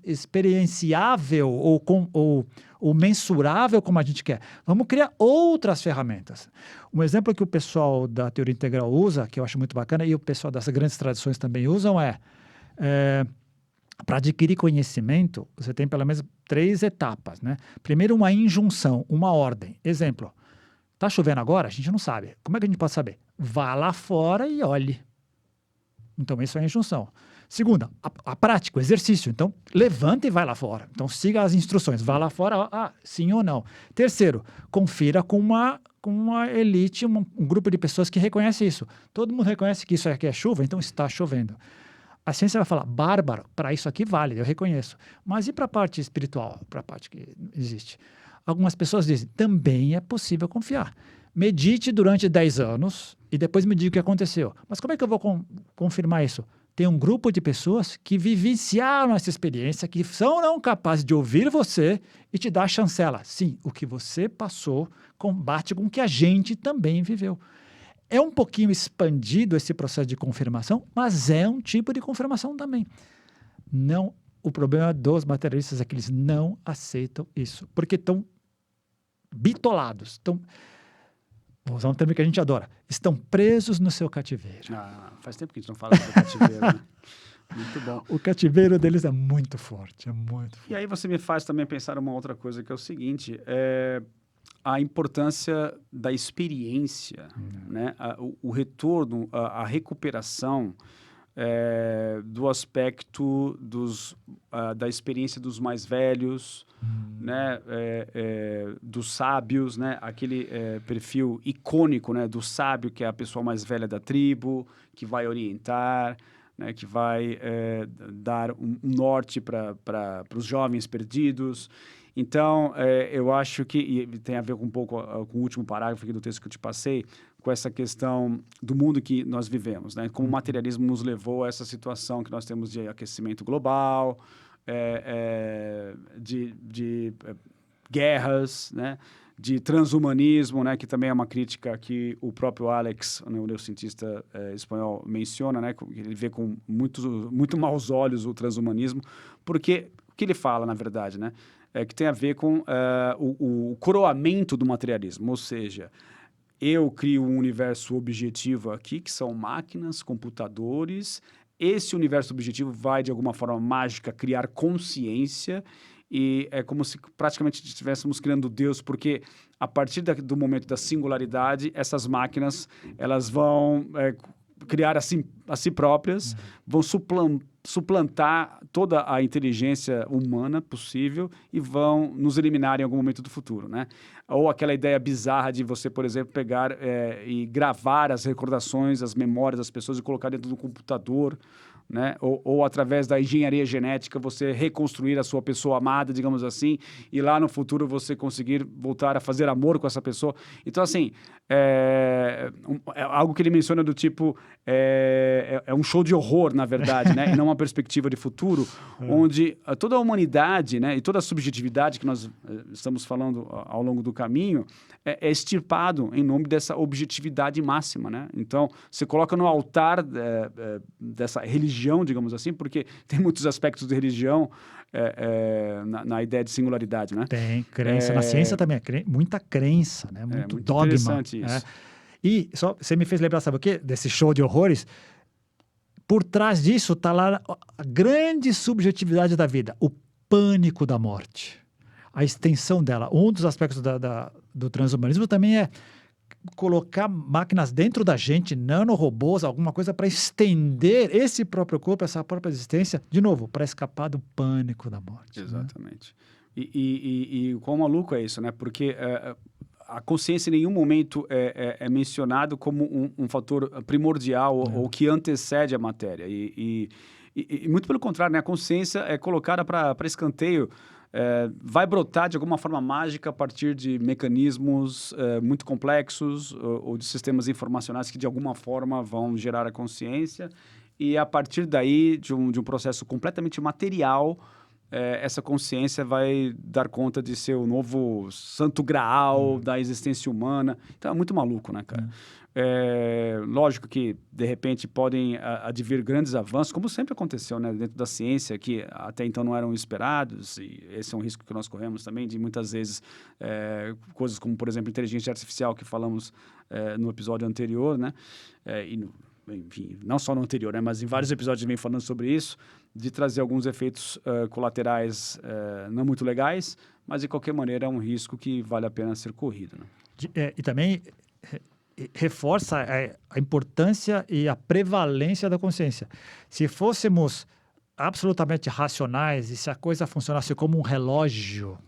experienciável ou mensurável como a gente quer. Vamos criar outras ferramentas. Um exemplo que o pessoal da teoria integral usa, que eu acho muito bacana, e o pessoal das grandes tradições também usam, para adquirir conhecimento, você tem pelo menos 3 etapas, né? Primeiro, uma injunção, uma ordem. Exemplo, está chovendo agora? A gente não sabe. Como é que a gente pode saber? Vá lá fora e olhe. Então, isso é a injunção. Segunda, a prática, o exercício. Então, levanta e vai lá fora. Então, siga as instruções. Vá lá fora, sim ou não. Terceiro, confira com uma elite, um grupo de pessoas que reconhece isso. Todo mundo reconhece que isso aqui é chuva, então está chovendo. A ciência vai falar, bárbaro, para isso aqui vale, eu reconheço. Mas e para a parte espiritual, para a parte que existe? Algumas pessoas dizem, também é possível confiar. Medite durante 10 anos e depois me diga o que aconteceu. Mas como é que eu vou confirmar isso? Tem um grupo de pessoas que vivenciaram essa experiência, que são não capazes de ouvir você e te dar a chancela. Sim, o que você passou combate com o que a gente também viveu. É um pouquinho expandido esse processo de confirmação, mas é um tipo de confirmação também. Não, o problema dos materialistas é que eles não aceitam isso, porque estão bitolados, vou usar um termo que a gente adora, estão presos no seu cativeiro. Faz tempo que a gente não fala do cativeiro, né? Muito bom. O cativeiro deles é muito forte, é muito forte. E aí você me faz também pensar uma outra coisa, que é o seguinte, a importância da experiência, né? O retorno, a recuperação do aspecto da experiência dos mais velhos, né? Dos sábios, né? Aquele perfil icônico, né? Do sábio, que é a pessoa mais velha da tribo, que vai orientar, né? Que vai dar um norte para os jovens perdidos. Então, eu acho que, e tem a ver com um pouco com o último parágrafo aqui do texto que eu te passei, com essa questão do mundo que nós vivemos, né? Como o materialismo nos levou a essa situação que nós temos de aquecimento global, de guerras, né? De transhumanismo, né? Que também é uma crítica que o próprio Alex, né? O neurocientista espanhol, menciona, né? Ele vê com muito maus olhos o transhumanismo, porque o que ele fala, na verdade, né? Que tem a ver com o coroamento do materialismo, ou seja, eu crio um universo objetivo aqui, que são máquinas, computadores, esse universo objetivo vai, de alguma forma mágica, criar consciência, e é como se praticamente estivéssemos criando Deus, porque a partir do momento da singularidade, essas máquinas elas vão criar a si próprias, vão suplantar toda a inteligência humana possível e vão nos eliminar em algum momento do futuro, né? Ou aquela ideia bizarra de você, por exemplo, pegar e gravar as recordações, as memórias das pessoas e colocar dentro do computador, né? Ou através da engenharia genética você reconstruir a sua pessoa amada, digamos assim, e lá no futuro você conseguir voltar a fazer amor com essa pessoa. Então, assim, é algo que ele menciona do tipo, é um show de horror, na verdade, né? E não uma perspectiva de futuro, onde toda a humanidade, né? E toda a subjetividade que nós estamos falando ao longo do caminho é extirpado em nome dessa objetividade máxima, né? Então, você coloca no altar dessa religião, digamos assim, porque tem muitos aspectos de religião na ideia de singularidade, né? Tem crença. Na ciência também, muita crença, né? Muito dogma. Interessante isso. E só, você me fez lembrar, sabe o quê? Desse show de horrores. Por trás disso está lá a grande subjetividade da vida, o pânico da morte, a extensão dela. Um dos aspectos do transhumanismo também é colocar máquinas dentro da gente, nanorobôs, alguma coisa para estender esse próprio corpo, essa própria existência, de novo, para escapar do pânico da morte. Exatamente. Né? E quão maluco é isso, né? Porque a consciência em nenhum momento é mencionado como um fator primordial ou que antecede a matéria. E muito pelo contrário, né? A consciência é colocada para escanteio, vai brotar de alguma forma mágica a partir de mecanismos muito complexos ou de sistemas informacionais que de alguma forma vão gerar a consciência. E a partir daí, de um processo completamente material, essa consciência vai dar conta de ser o novo santo graal da existência humana. Então é muito maluco, né, cara? Lógico que, de repente, podem advir grandes avanços, como sempre aconteceu, né, dentro da ciência, que até então não eram esperados, e esse é um risco que nós corremos também, de muitas vezes coisas como, por exemplo, inteligência artificial, que falamos no episódio anterior, né? Enfim, não só no anterior, né, mas em vários episódios vem falando sobre isso, de trazer alguns efeitos colaterais não muito legais, mas de qualquer maneira é um risco que vale a pena ser corrido. Né? E também reforça a importância e a prevalência da consciência. Se fôssemos absolutamente racionais e se a coisa funcionasse como um relógio,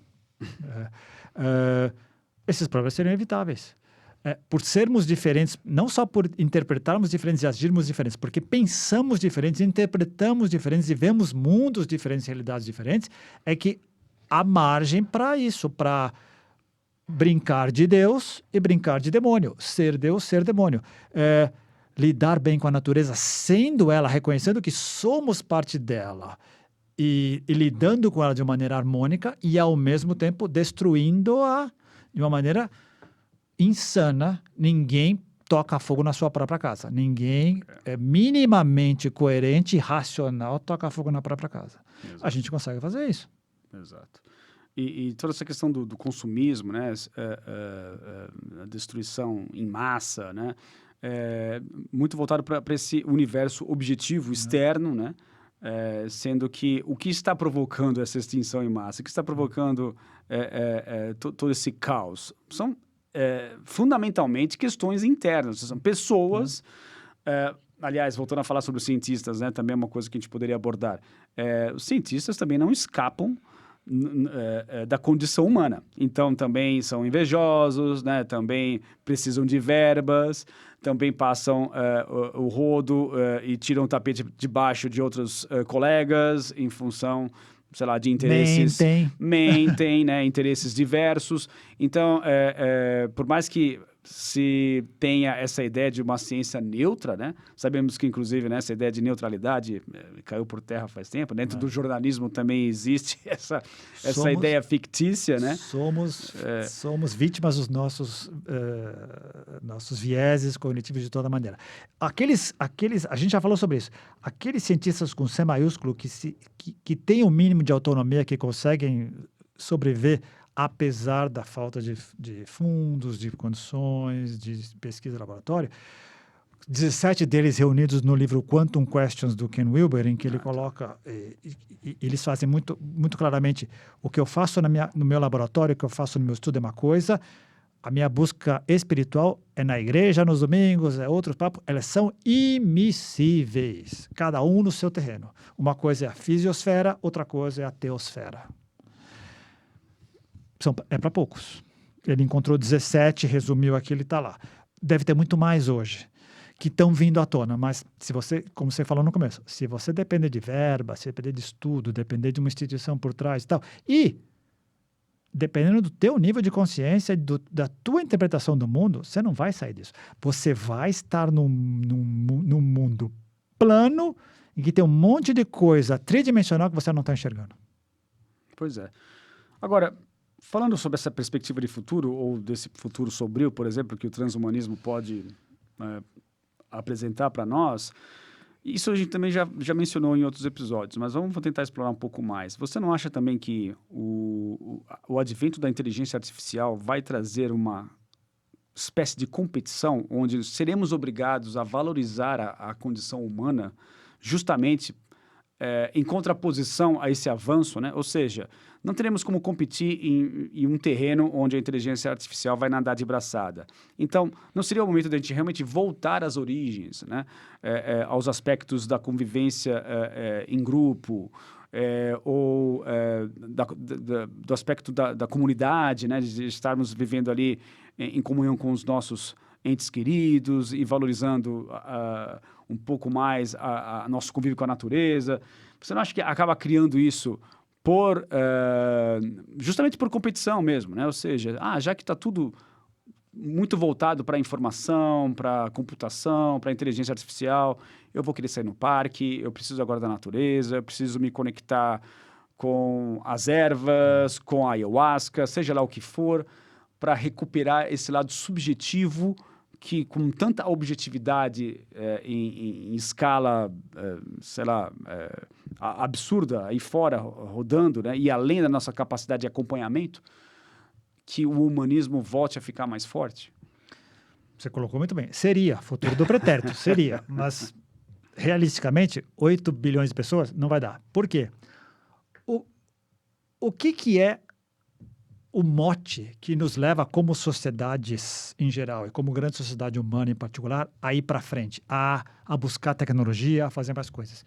esses problemas seriam evitáveis. Por sermos diferentes, não só por interpretarmos diferentes e agirmos diferentes, porque pensamos diferentes, interpretamos diferentes e vemos mundos diferentes, realidades diferentes, é que há margem para isso, para brincar de Deus e brincar de demônio, ser Deus, ser demônio. Lidar bem com a natureza, sendo ela, reconhecendo que somos parte dela e lidando com ela de uma maneira harmônica e, ao mesmo tempo, destruindo-a de uma maneira insana. Ninguém toca fogo na sua própria casa. Ninguém minimamente coerente e racional toca fogo na própria casa. Exato. A gente consegue fazer isso. Exato. E toda essa questão do consumismo, né? A destruição em massa, né? Muito voltado para esse universo objetivo externo, né? Sendo que o que está provocando essa extinção em massa, o que está provocando todo esse caos, são fundamentalmente questões internas, são pessoas... aliás, voltando a falar sobre os cientistas, né? Também é uma coisa que a gente poderia abordar. Os cientistas também não escapam da condição humana. Então, também são invejosos, né? Também precisam de verbas, também passam o rodo e tiram o tapete debaixo de outros colegas em função, sei lá, de interesses... Mentem, né? Interesses diversos. Então, por mais que se tenha essa ideia de uma ciência neutra, né? Sabemos que, inclusive, né, essa ideia de neutralidade caiu por terra faz tempo. Dentro do jornalismo também existe essa ideia fictícia, né? Somos vítimas dos nossos vieses cognitivos de toda maneira. A gente já falou sobre isso. Aqueles cientistas com C maiúsculo que têm o mínimo de autonomia, que conseguem sobreviver apesar da falta de fundos, de condições, de pesquisa de laboratório, 17 deles reunidos no livro Quantum Questions, do Ken Wilber, em que ele coloca, eles fazem muito, muito claramente, o que eu faço no meu laboratório, o que eu faço no meu estudo é uma coisa, a minha busca espiritual é na igreja, nos domingos, é outro papo, elas são imissíveis, cada um no seu terreno. Uma coisa é a fisiosfera, outra coisa é a teosfera. É para poucos. Ele encontrou 17, resumiu aqui, ele está lá. Deve ter muito mais hoje que estão vindo à tona, mas se você, como você falou no começo, se você depender de verba, se depender de estudo, depender de uma instituição por trás e tal, e dependendo do teu nível de consciência, da tua interpretação do mundo, você não vai sair disso. Você vai estar num mundo plano em que tem um monte de coisa tridimensional que você não está enxergando. Pois é. Agora, falando sobre essa perspectiva de futuro, ou desse futuro sombrio, por exemplo, que o transhumanismo pode apresentar para nós, Isso a gente também já mencionou em outros episódios, mas vamos tentar explorar um pouco mais. Você não acha também que o advento da inteligência artificial vai trazer uma espécie de competição onde seremos obrigados a valorizar a condição humana justamente em contraposição a esse avanço, né? Ou seja, não teremos como competir em um terreno onde a inteligência artificial vai nadar de braçada. Então, não seria o momento de a gente realmente voltar às origens, né? Aos aspectos da convivência em grupo, ou do aspecto da comunidade, né? De estarmos vivendo ali em comunhão com os nossos entes queridos e valorizando um pouco mais nosso convívio com a natureza. Você não acha que acaba criando isso justamente por competição mesmo, né? Ou seja, já que está tudo muito voltado para a informação, para a computação, para a inteligência artificial, eu vou querer sair no parque, eu preciso agora da natureza, eu preciso me conectar com as ervas, com a ayahuasca, seja lá o que for, para recuperar esse lado subjetivo que, com tanta objetividade em escala, sei lá, absurda aí fora, rodando, né, e além da nossa capacidade de acompanhamento, que o humanismo volte a ficar mais forte? Você colocou muito bem. Seria, futuro do pretérito, seria. Mas, realisticamente, 8 bilhões de pessoas não vai dar. Por quê? O que é o mote que nos leva, como sociedades em geral, e como grande sociedade humana em particular, a ir para frente, a buscar tecnologia, a fazer mais coisas?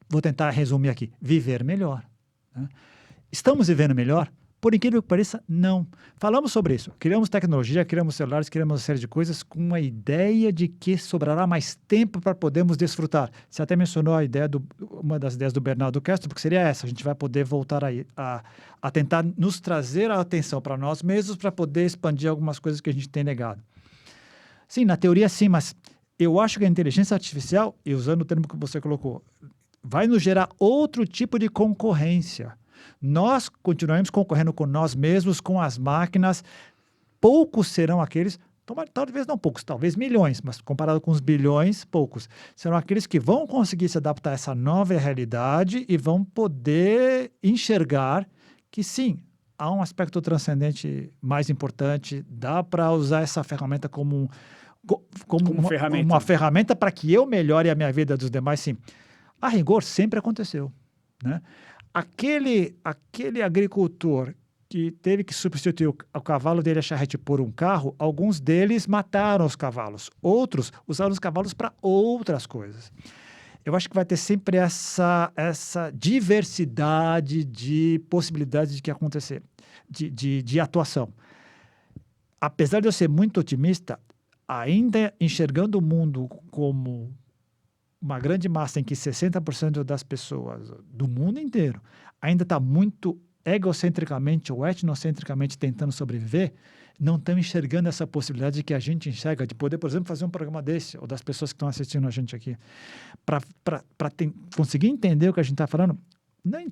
Vou tentar resumir aqui. Viver melhor. Né? Estamos vivendo melhor? Por incrível que pareça, não. Falamos sobre isso. Criamos tecnologia, criamos celulares, criamos uma série de coisas com a ideia de que sobrará mais tempo para podermos desfrutar. Você até mencionou uma das ideias do Bernardo Castro, porque seria essa. A gente vai poder voltar a tentar nos trazer a atenção para nós mesmos para poder expandir algumas coisas que a gente tem negado. Sim, na teoria sim, mas eu acho que a inteligência artificial, e usando o termo que você colocou, vai nos gerar outro tipo de concorrência. Nós continuaremos concorrendo com nós mesmos, com as máquinas. Poucos serão aqueles, talvez não poucos, talvez milhões, mas comparado com os bilhões, poucos. Serão aqueles que vão conseguir se adaptar a essa nova realidade e vão poder enxergar que sim, há um aspecto transcendente mais importante. Dá para usar essa ferramenta como uma ferramenta para que eu melhore a minha vida dos demais, sim. A rigor, sempre aconteceu, né? Aquele agricultor que teve que substituir o cavalo dele, a charrete, por um carro, alguns deles mataram os cavalos. Outros usaram os cavalos para outras coisas. Eu acho que vai ter sempre essa diversidade de possibilidades de que acontecer, de atuação. Apesar de eu ser muito otimista, ainda enxergando o mundo como uma grande massa em que 60% das pessoas do mundo inteiro ainda está muito egocentricamente ou etnocentricamente tentando sobreviver, não estão enxergando essa possibilidade de que a gente enxerga, de poder, por exemplo, fazer um programa desse, ou das pessoas que estão assistindo a gente aqui, para conseguir entender o que a gente está falando,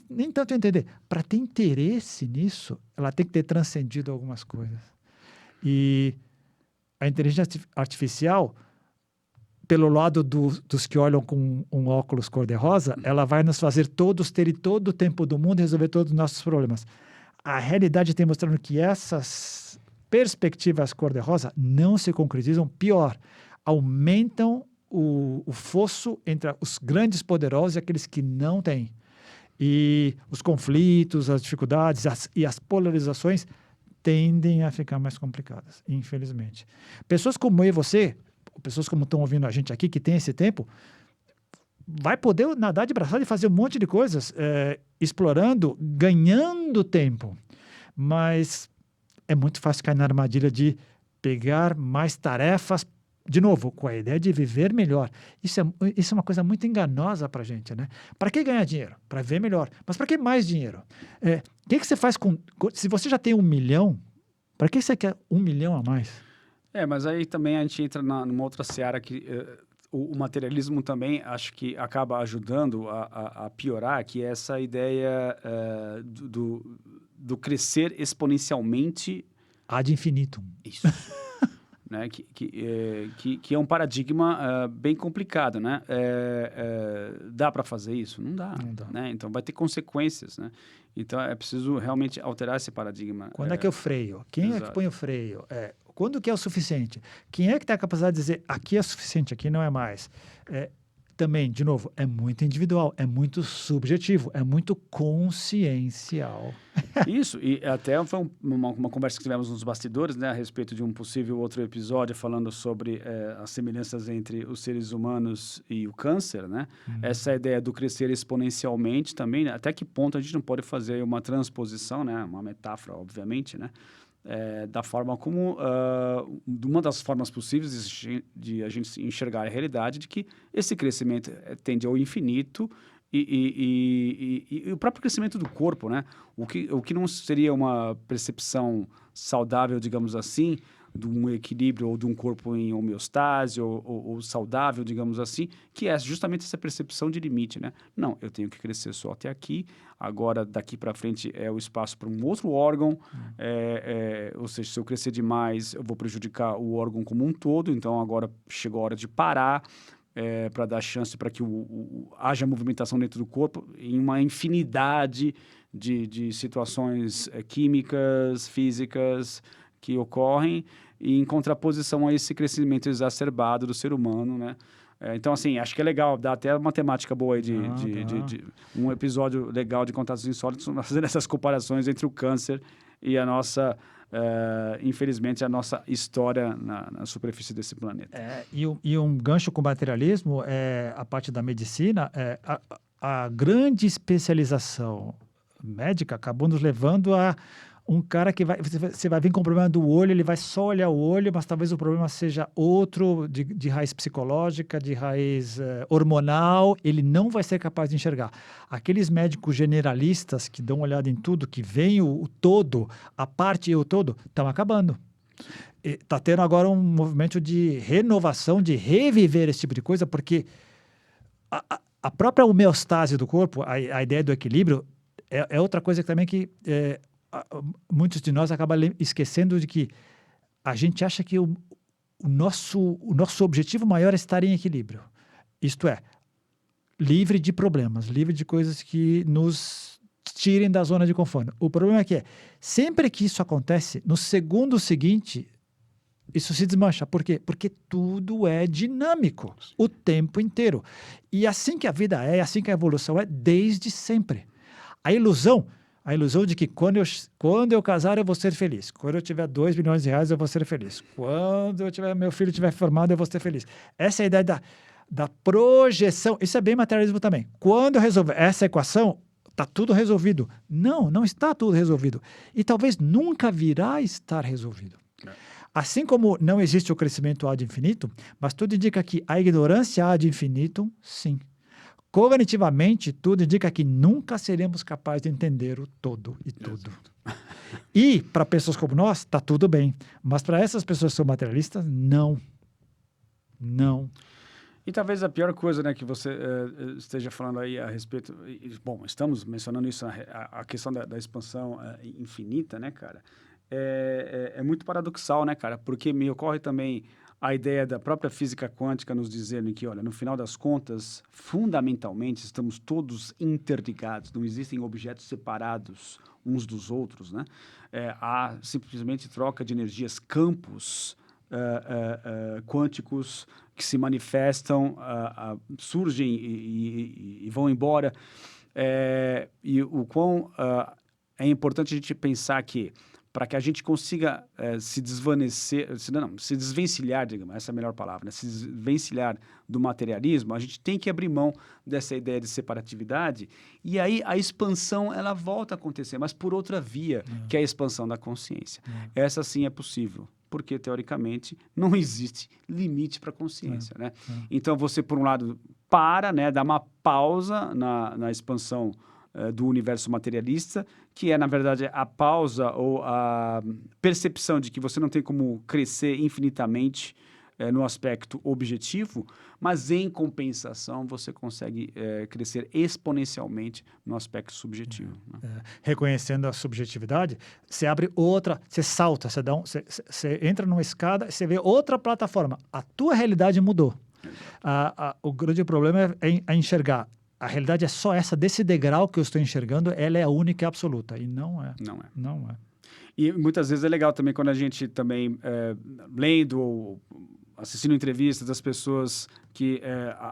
nem tanto entender, para ter interesse nisso, ela tem que ter transcendido algumas coisas. E a inteligência artificial, pelo lado dos que olham com um óculos cor-de-rosa, ela vai nos fazer todos terem todo o tempo do mundo e resolver todos os nossos problemas. A realidade tem mostrado que essas perspectivas cor-de-rosa não se concretizam. Pior, aumentam o fosso entre os grandes poderosos e aqueles que não têm. E os conflitos, as dificuldades e as polarizações tendem a ficar mais complicadas, infelizmente. Pessoas como eu e você, pessoas como estão ouvindo a gente aqui, que tem esse tempo, vai poder nadar de braçada e fazer um monte de coisas, explorando, ganhando tempo. Mas é muito fácil cair na armadilha de pegar mais tarefas, de novo, com a ideia de viver melhor. Isso é uma coisa muito enganosa para a gente, né? Para que ganhar dinheiro? Para viver melhor. Mas para que mais dinheiro? O que você faz se você já tem 1 milhão, para que você quer 1 milhão a mais? Mas aí também a gente entra numa outra seara que o materialismo também acho que acaba ajudando a piorar, que é essa ideia do crescer exponencialmente. Ad infinitum. Isso. né? Que é um paradigma bem complicado, né? Dá para fazer isso? Não dá, Não dá. né? Então vai ter consequências, né? Então é preciso realmente alterar esse paradigma. Quando é que eu freio? Quem é que exato. põe o freio? Quando que é o suficiente? Quem é que tem a capacidade de dizer aqui é suficiente, aqui não é mais? Também, de novo, é muito individual, é muito subjetivo, é muito consciencial. Isso, e até foi uma conversa que tivemos nos bastidores, né, a respeito de um possível outro episódio falando sobre as semelhanças entre os seres humanos e o câncer, né? Essa ideia do crescer exponencialmente também, né? Até que ponto a gente não pode fazer uma transposição, né? Uma metáfora, obviamente, né? Da forma como, uma das formas possíveis de a gente enxergar a realidade de que esse crescimento tende ao infinito e o próprio crescimento do corpo, né? O que não seria uma percepção saudável, digamos assim, de um equilíbrio ou de um corpo em homeostase ou saudável, digamos assim, que é justamente essa percepção de limite, né? Não, eu tenho que crescer só até aqui, agora daqui para frente é o espaço para um outro órgão, ou seja, se eu crescer demais, eu vou prejudicar o órgão como um todo, então agora chegou a hora de parar, para dar chance para que haja movimentação dentro do corpo em uma infinidade de situações químicas, físicas que ocorrem, e em contraposição a esse crescimento exacerbado do ser humano, né? Então, assim, acho que é legal, dá até uma temática boa aí de um episódio legal de Contatos Insólitos, fazendo essas comparações entre o câncer e a nossa, infelizmente, a nossa história na superfície desse planeta. E um gancho com o materialismo, a parte da medicina, a grande especialização médica acabou nos levando a um cara que você vai vir com o problema do olho, ele vai só olhar o olho, mas talvez o problema seja outro, de raiz psicológica, de raiz hormonal, ele não vai ser capaz de enxergar. Aqueles médicos generalistas que dão uma olhada em tudo, que veem o todo, a parte e o todo, estão acabando. Está tendo agora um movimento de renovação, de reviver esse tipo de coisa, porque a própria homeostase do corpo, a ideia do equilíbrio, é outra coisa também que muitos de nós acabam esquecendo de que a gente acha que o nosso objetivo maior é estar em equilíbrio. Isto é, livre de problemas, livre de coisas que nos tirem da zona de conforto. O problema é que sempre que isso acontece, no segundo seguinte, isso se desmancha. Por quê? Porque tudo é dinâmico o tempo inteiro. E assim que a vida assim que a evolução é, desde sempre. A ilusão de que quando eu casar eu vou ser feliz. Quando eu tiver 2 milhões de reais eu vou ser feliz. Quando meu filho estiver formado eu vou ser feliz. Essa é a ideia da projeção. Isso é bem materialismo também. Quando eu resolver essa equação, está tudo resolvido. Não está tudo resolvido. E talvez nunca virá estar resolvido. Assim como não existe o crescimento ad infinito, mas tudo indica que a ignorância ad infinitum, sim. Cognitivamente, tudo indica que nunca seremos capazes de entender o todo e tudo. E, para pessoas como nós, está tudo bem. Mas para essas pessoas que são materialistas, não. Não. E talvez a pior coisa, né, que você esteja falando aí a respeito... Bom, estamos mencionando isso, a questão da expansão infinita, né, cara? É muito paradoxal, né, cara? Porque me ocorre também a ideia da própria física quântica nos dizendo que, olha, no final das contas, fundamentalmente, estamos todos interligados, não existem objetos separados uns dos outros, né? Há simplesmente troca de energias, campos quânticos que se manifestam, surgem e vão embora. E o quão é importante a gente pensar que para que a gente consiga se desvencilhar, digamos, essa é a melhor palavra, né? Se desvencilhar do materialismo, a gente tem que abrir mão dessa ideia de separatividade, e aí a expansão, ela volta a acontecer, mas por outra via, que é a expansão da consciência. Essa sim é possível, porque, teoricamente, não existe limite para a consciência, né? Então, você, por um lado, né, dá uma pausa na expansão do universo materialista, que é, na verdade, a pausa ou a percepção de que você não tem como crescer infinitamente no aspecto objetivo, mas em compensação você consegue crescer exponencialmente no aspecto subjetivo. Né? Reconhecendo a subjetividade, você abre outra, você salta, você entra numa escada, você vê outra plataforma. A tua realidade mudou. O grande problema é enxergar. A realidade é só essa, desse degrau que eu estou enxergando, ela é a única e absoluta. E não é. Não é. E muitas vezes é legal também quando a gente também, lendo ou assistindo entrevistas das pessoas que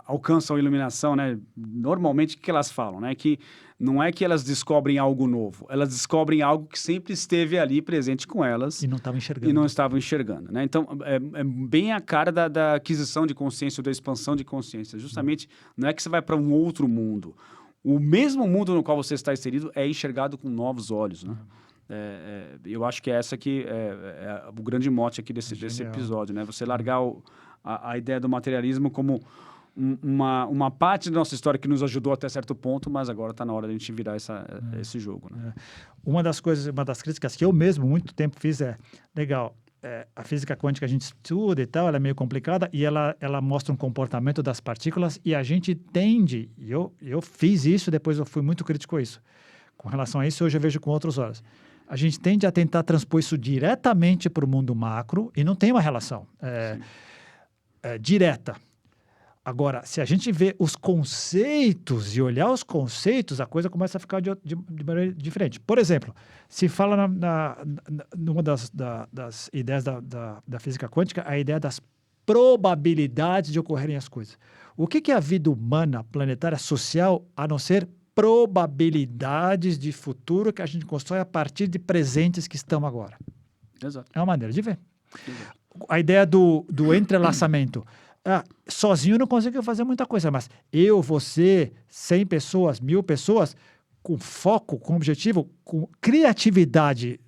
alcançam a iluminação, né? Normalmente, o que elas falam, né? Que não é que elas descobrem algo novo, elas descobrem algo que sempre esteve ali presente com elas. E não estavam enxergando. E não estavam enxergando, né? Então, é bem a cara da aquisição de consciência, ou da expansão de consciência. Justamente, não é que você vai para um outro mundo. O mesmo mundo no qual você está inserido é enxergado com novos olhos, né? Eu acho que essa aqui é o grande mote aqui desse episódio, né? Você largar a ideia do materialismo como uma parte da nossa história que nos ajudou até certo ponto, mas agora está na hora de a gente virar esse jogo, né? Uma das críticas que eu mesmo muito tempo fiz legal, a física quântica a gente estuda e tal, ela é meio complicada e ela mostra um comportamento das partículas e a gente tende, e eu fiz isso, depois eu fui muito crítico a isso. Com relação a isso, hoje eu vejo com outros olhos. A gente tende a tentar transpor isso diretamente para o mundo macro e não tem uma relação direta. Agora, se a gente vê os conceitos e olhar os conceitos, a coisa começa a ficar de maneira diferente. Por exemplo, se fala numa das ideias da física quântica, a ideia das probabilidades de ocorrerem as coisas. O que é a vida humana, planetária, social, a não ser probabilidades de futuro que a gente constrói a partir de presentes que estão agora? Exato. É uma maneira de ver. Exato. A ideia do entrelaçamento. Sozinho eu não consigo fazer muita coisa, mas eu, você, 100 pessoas, 1000 pessoas, com foco, com objetivo, com criatividade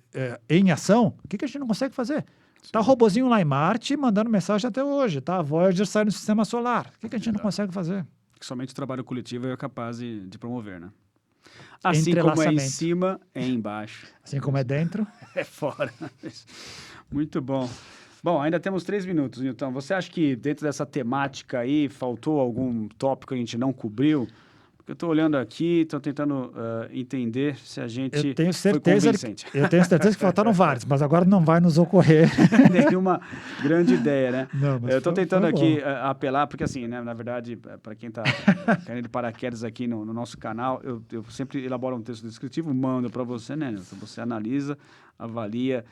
em ação, o que a gente não consegue fazer? Está o robozinho lá em Marte mandando mensagem até hoje, tá? A Voyager sai no sistema solar. O que a gente não consegue fazer? Que somente o trabalho coletivo é capaz de promover, né? Assim como é em cima, é embaixo. Assim como é dentro, é fora. Muito bom. Bom, ainda temos 3 minutos, Newton. Você acha que dentro dessa temática aí faltou algum tópico que a gente não cobriu? Porque eu estou olhando aqui, estou tentando entender se a gente eu tenho foi convincente. Eu tenho certeza que faltaram vários, mas agora não vai nos ocorrer. Nenhuma grande ideia, né? Não, mas eu estou tentando aqui apelar, porque assim, né, na verdade, para quem está caindo de paraquedas aqui no nosso canal, eu sempre elaboro um texto descritivo, mando para você, né, Newton? Você analisa, avalia.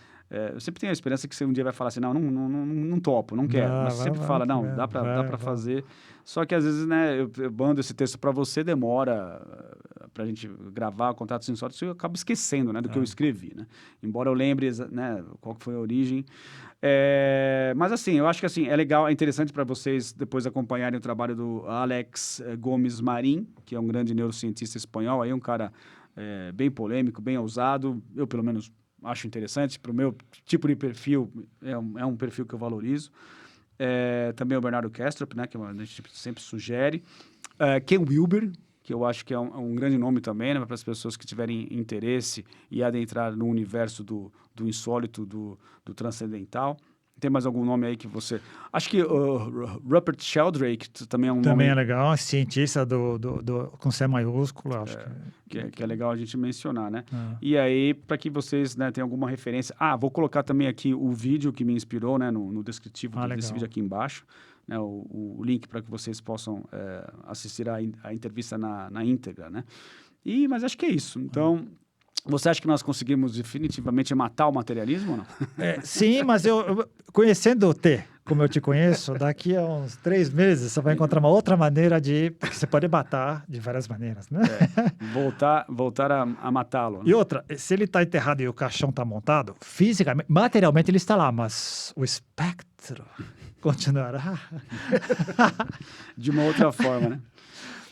Eu sempre tenho a esperança que você um dia vai falar assim, não topo, não quero. Mas você sempre fala, não, dá para fazer. Só que às vezes, né, eu mando esse texto para você, demora para a gente gravar Contatos Insólitos, eu acabo esquecendo, né, do que eu escrevi, né? Embora eu lembre, né, qual que foi a origem. Mas assim, eu acho que assim, é legal, é interessante para vocês depois acompanharem o trabalho do Alex Gomes Marin, que é um grande neurocientista espanhol, aí um cara bem polêmico, bem ousado, eu pelo menos acho interessante, para o meu tipo de perfil, é um perfil que eu valorizo. Também o Bernardo Kastrup, né, que a gente sempre sugere. Ken Wilber, que eu acho que é um grande nome também, né, para as pessoas que tiverem interesse e adentrar no universo do insólito, do transcendental. Tem mais algum nome aí que você... Acho que Rupert Sheldrake também é um também nome... é legal, cientista com C maiúsculo, acho que é legal a gente mencionar, né? E aí, para que vocês, né, tenham alguma referência... vou colocar também aqui o vídeo que me inspirou, né, no descritivo desse vídeo aqui embaixo, né, o link para que vocês possam assistir a entrevista na íntegra, né? Mas acho que é isso. Então... Você acha que nós conseguimos definitivamente matar o materialismo ou não? Sim, mas eu conhecendo o T, como eu te conheço, daqui a uns 3 meses você vai encontrar uma outra maneira porque você pode matar de várias maneiras, né? Voltar a matá-lo. Né? E outra, se ele está enterrado e o caixão está montado, fisicamente, materialmente ele está lá, mas o espectro continuará. De uma outra forma, né?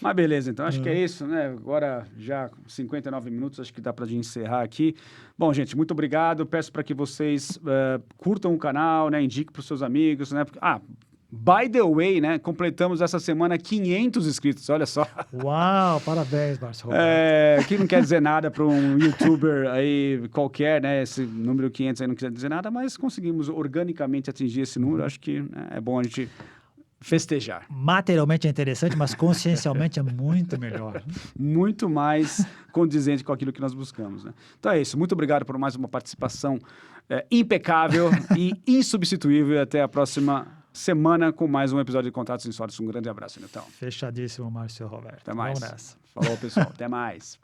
Mas beleza, então acho que é isso, né? Agora já 59 minutos, acho que dá para encerrar aqui. Bom, gente, muito obrigado. Peço para que vocês curtam o canal, né? Indiquem para os seus amigos, né? Porque, By the way, né, completamos essa semana 500 inscritos, olha só. Uau, parabéns, Márcio Roberto. Que não quer dizer nada para um youtuber aí qualquer, né? Esse número 500 aí não quer dizer nada, mas conseguimos organicamente atingir esse número. Acho que, né, é bom a gente festejar. Materialmente é interessante, mas consciencialmente é muito melhor. Muito mais condizente com aquilo que nós buscamos, né? Então é isso. Muito obrigado por mais uma participação impecável e insubstituível. Até a próxima semana com mais um episódio de Contatos Insólitos. Um grande abraço, Nilton. Fechadíssimo, Márcio Roberto. Até mais. Vamos nessa. Falou, pessoal. Até mais.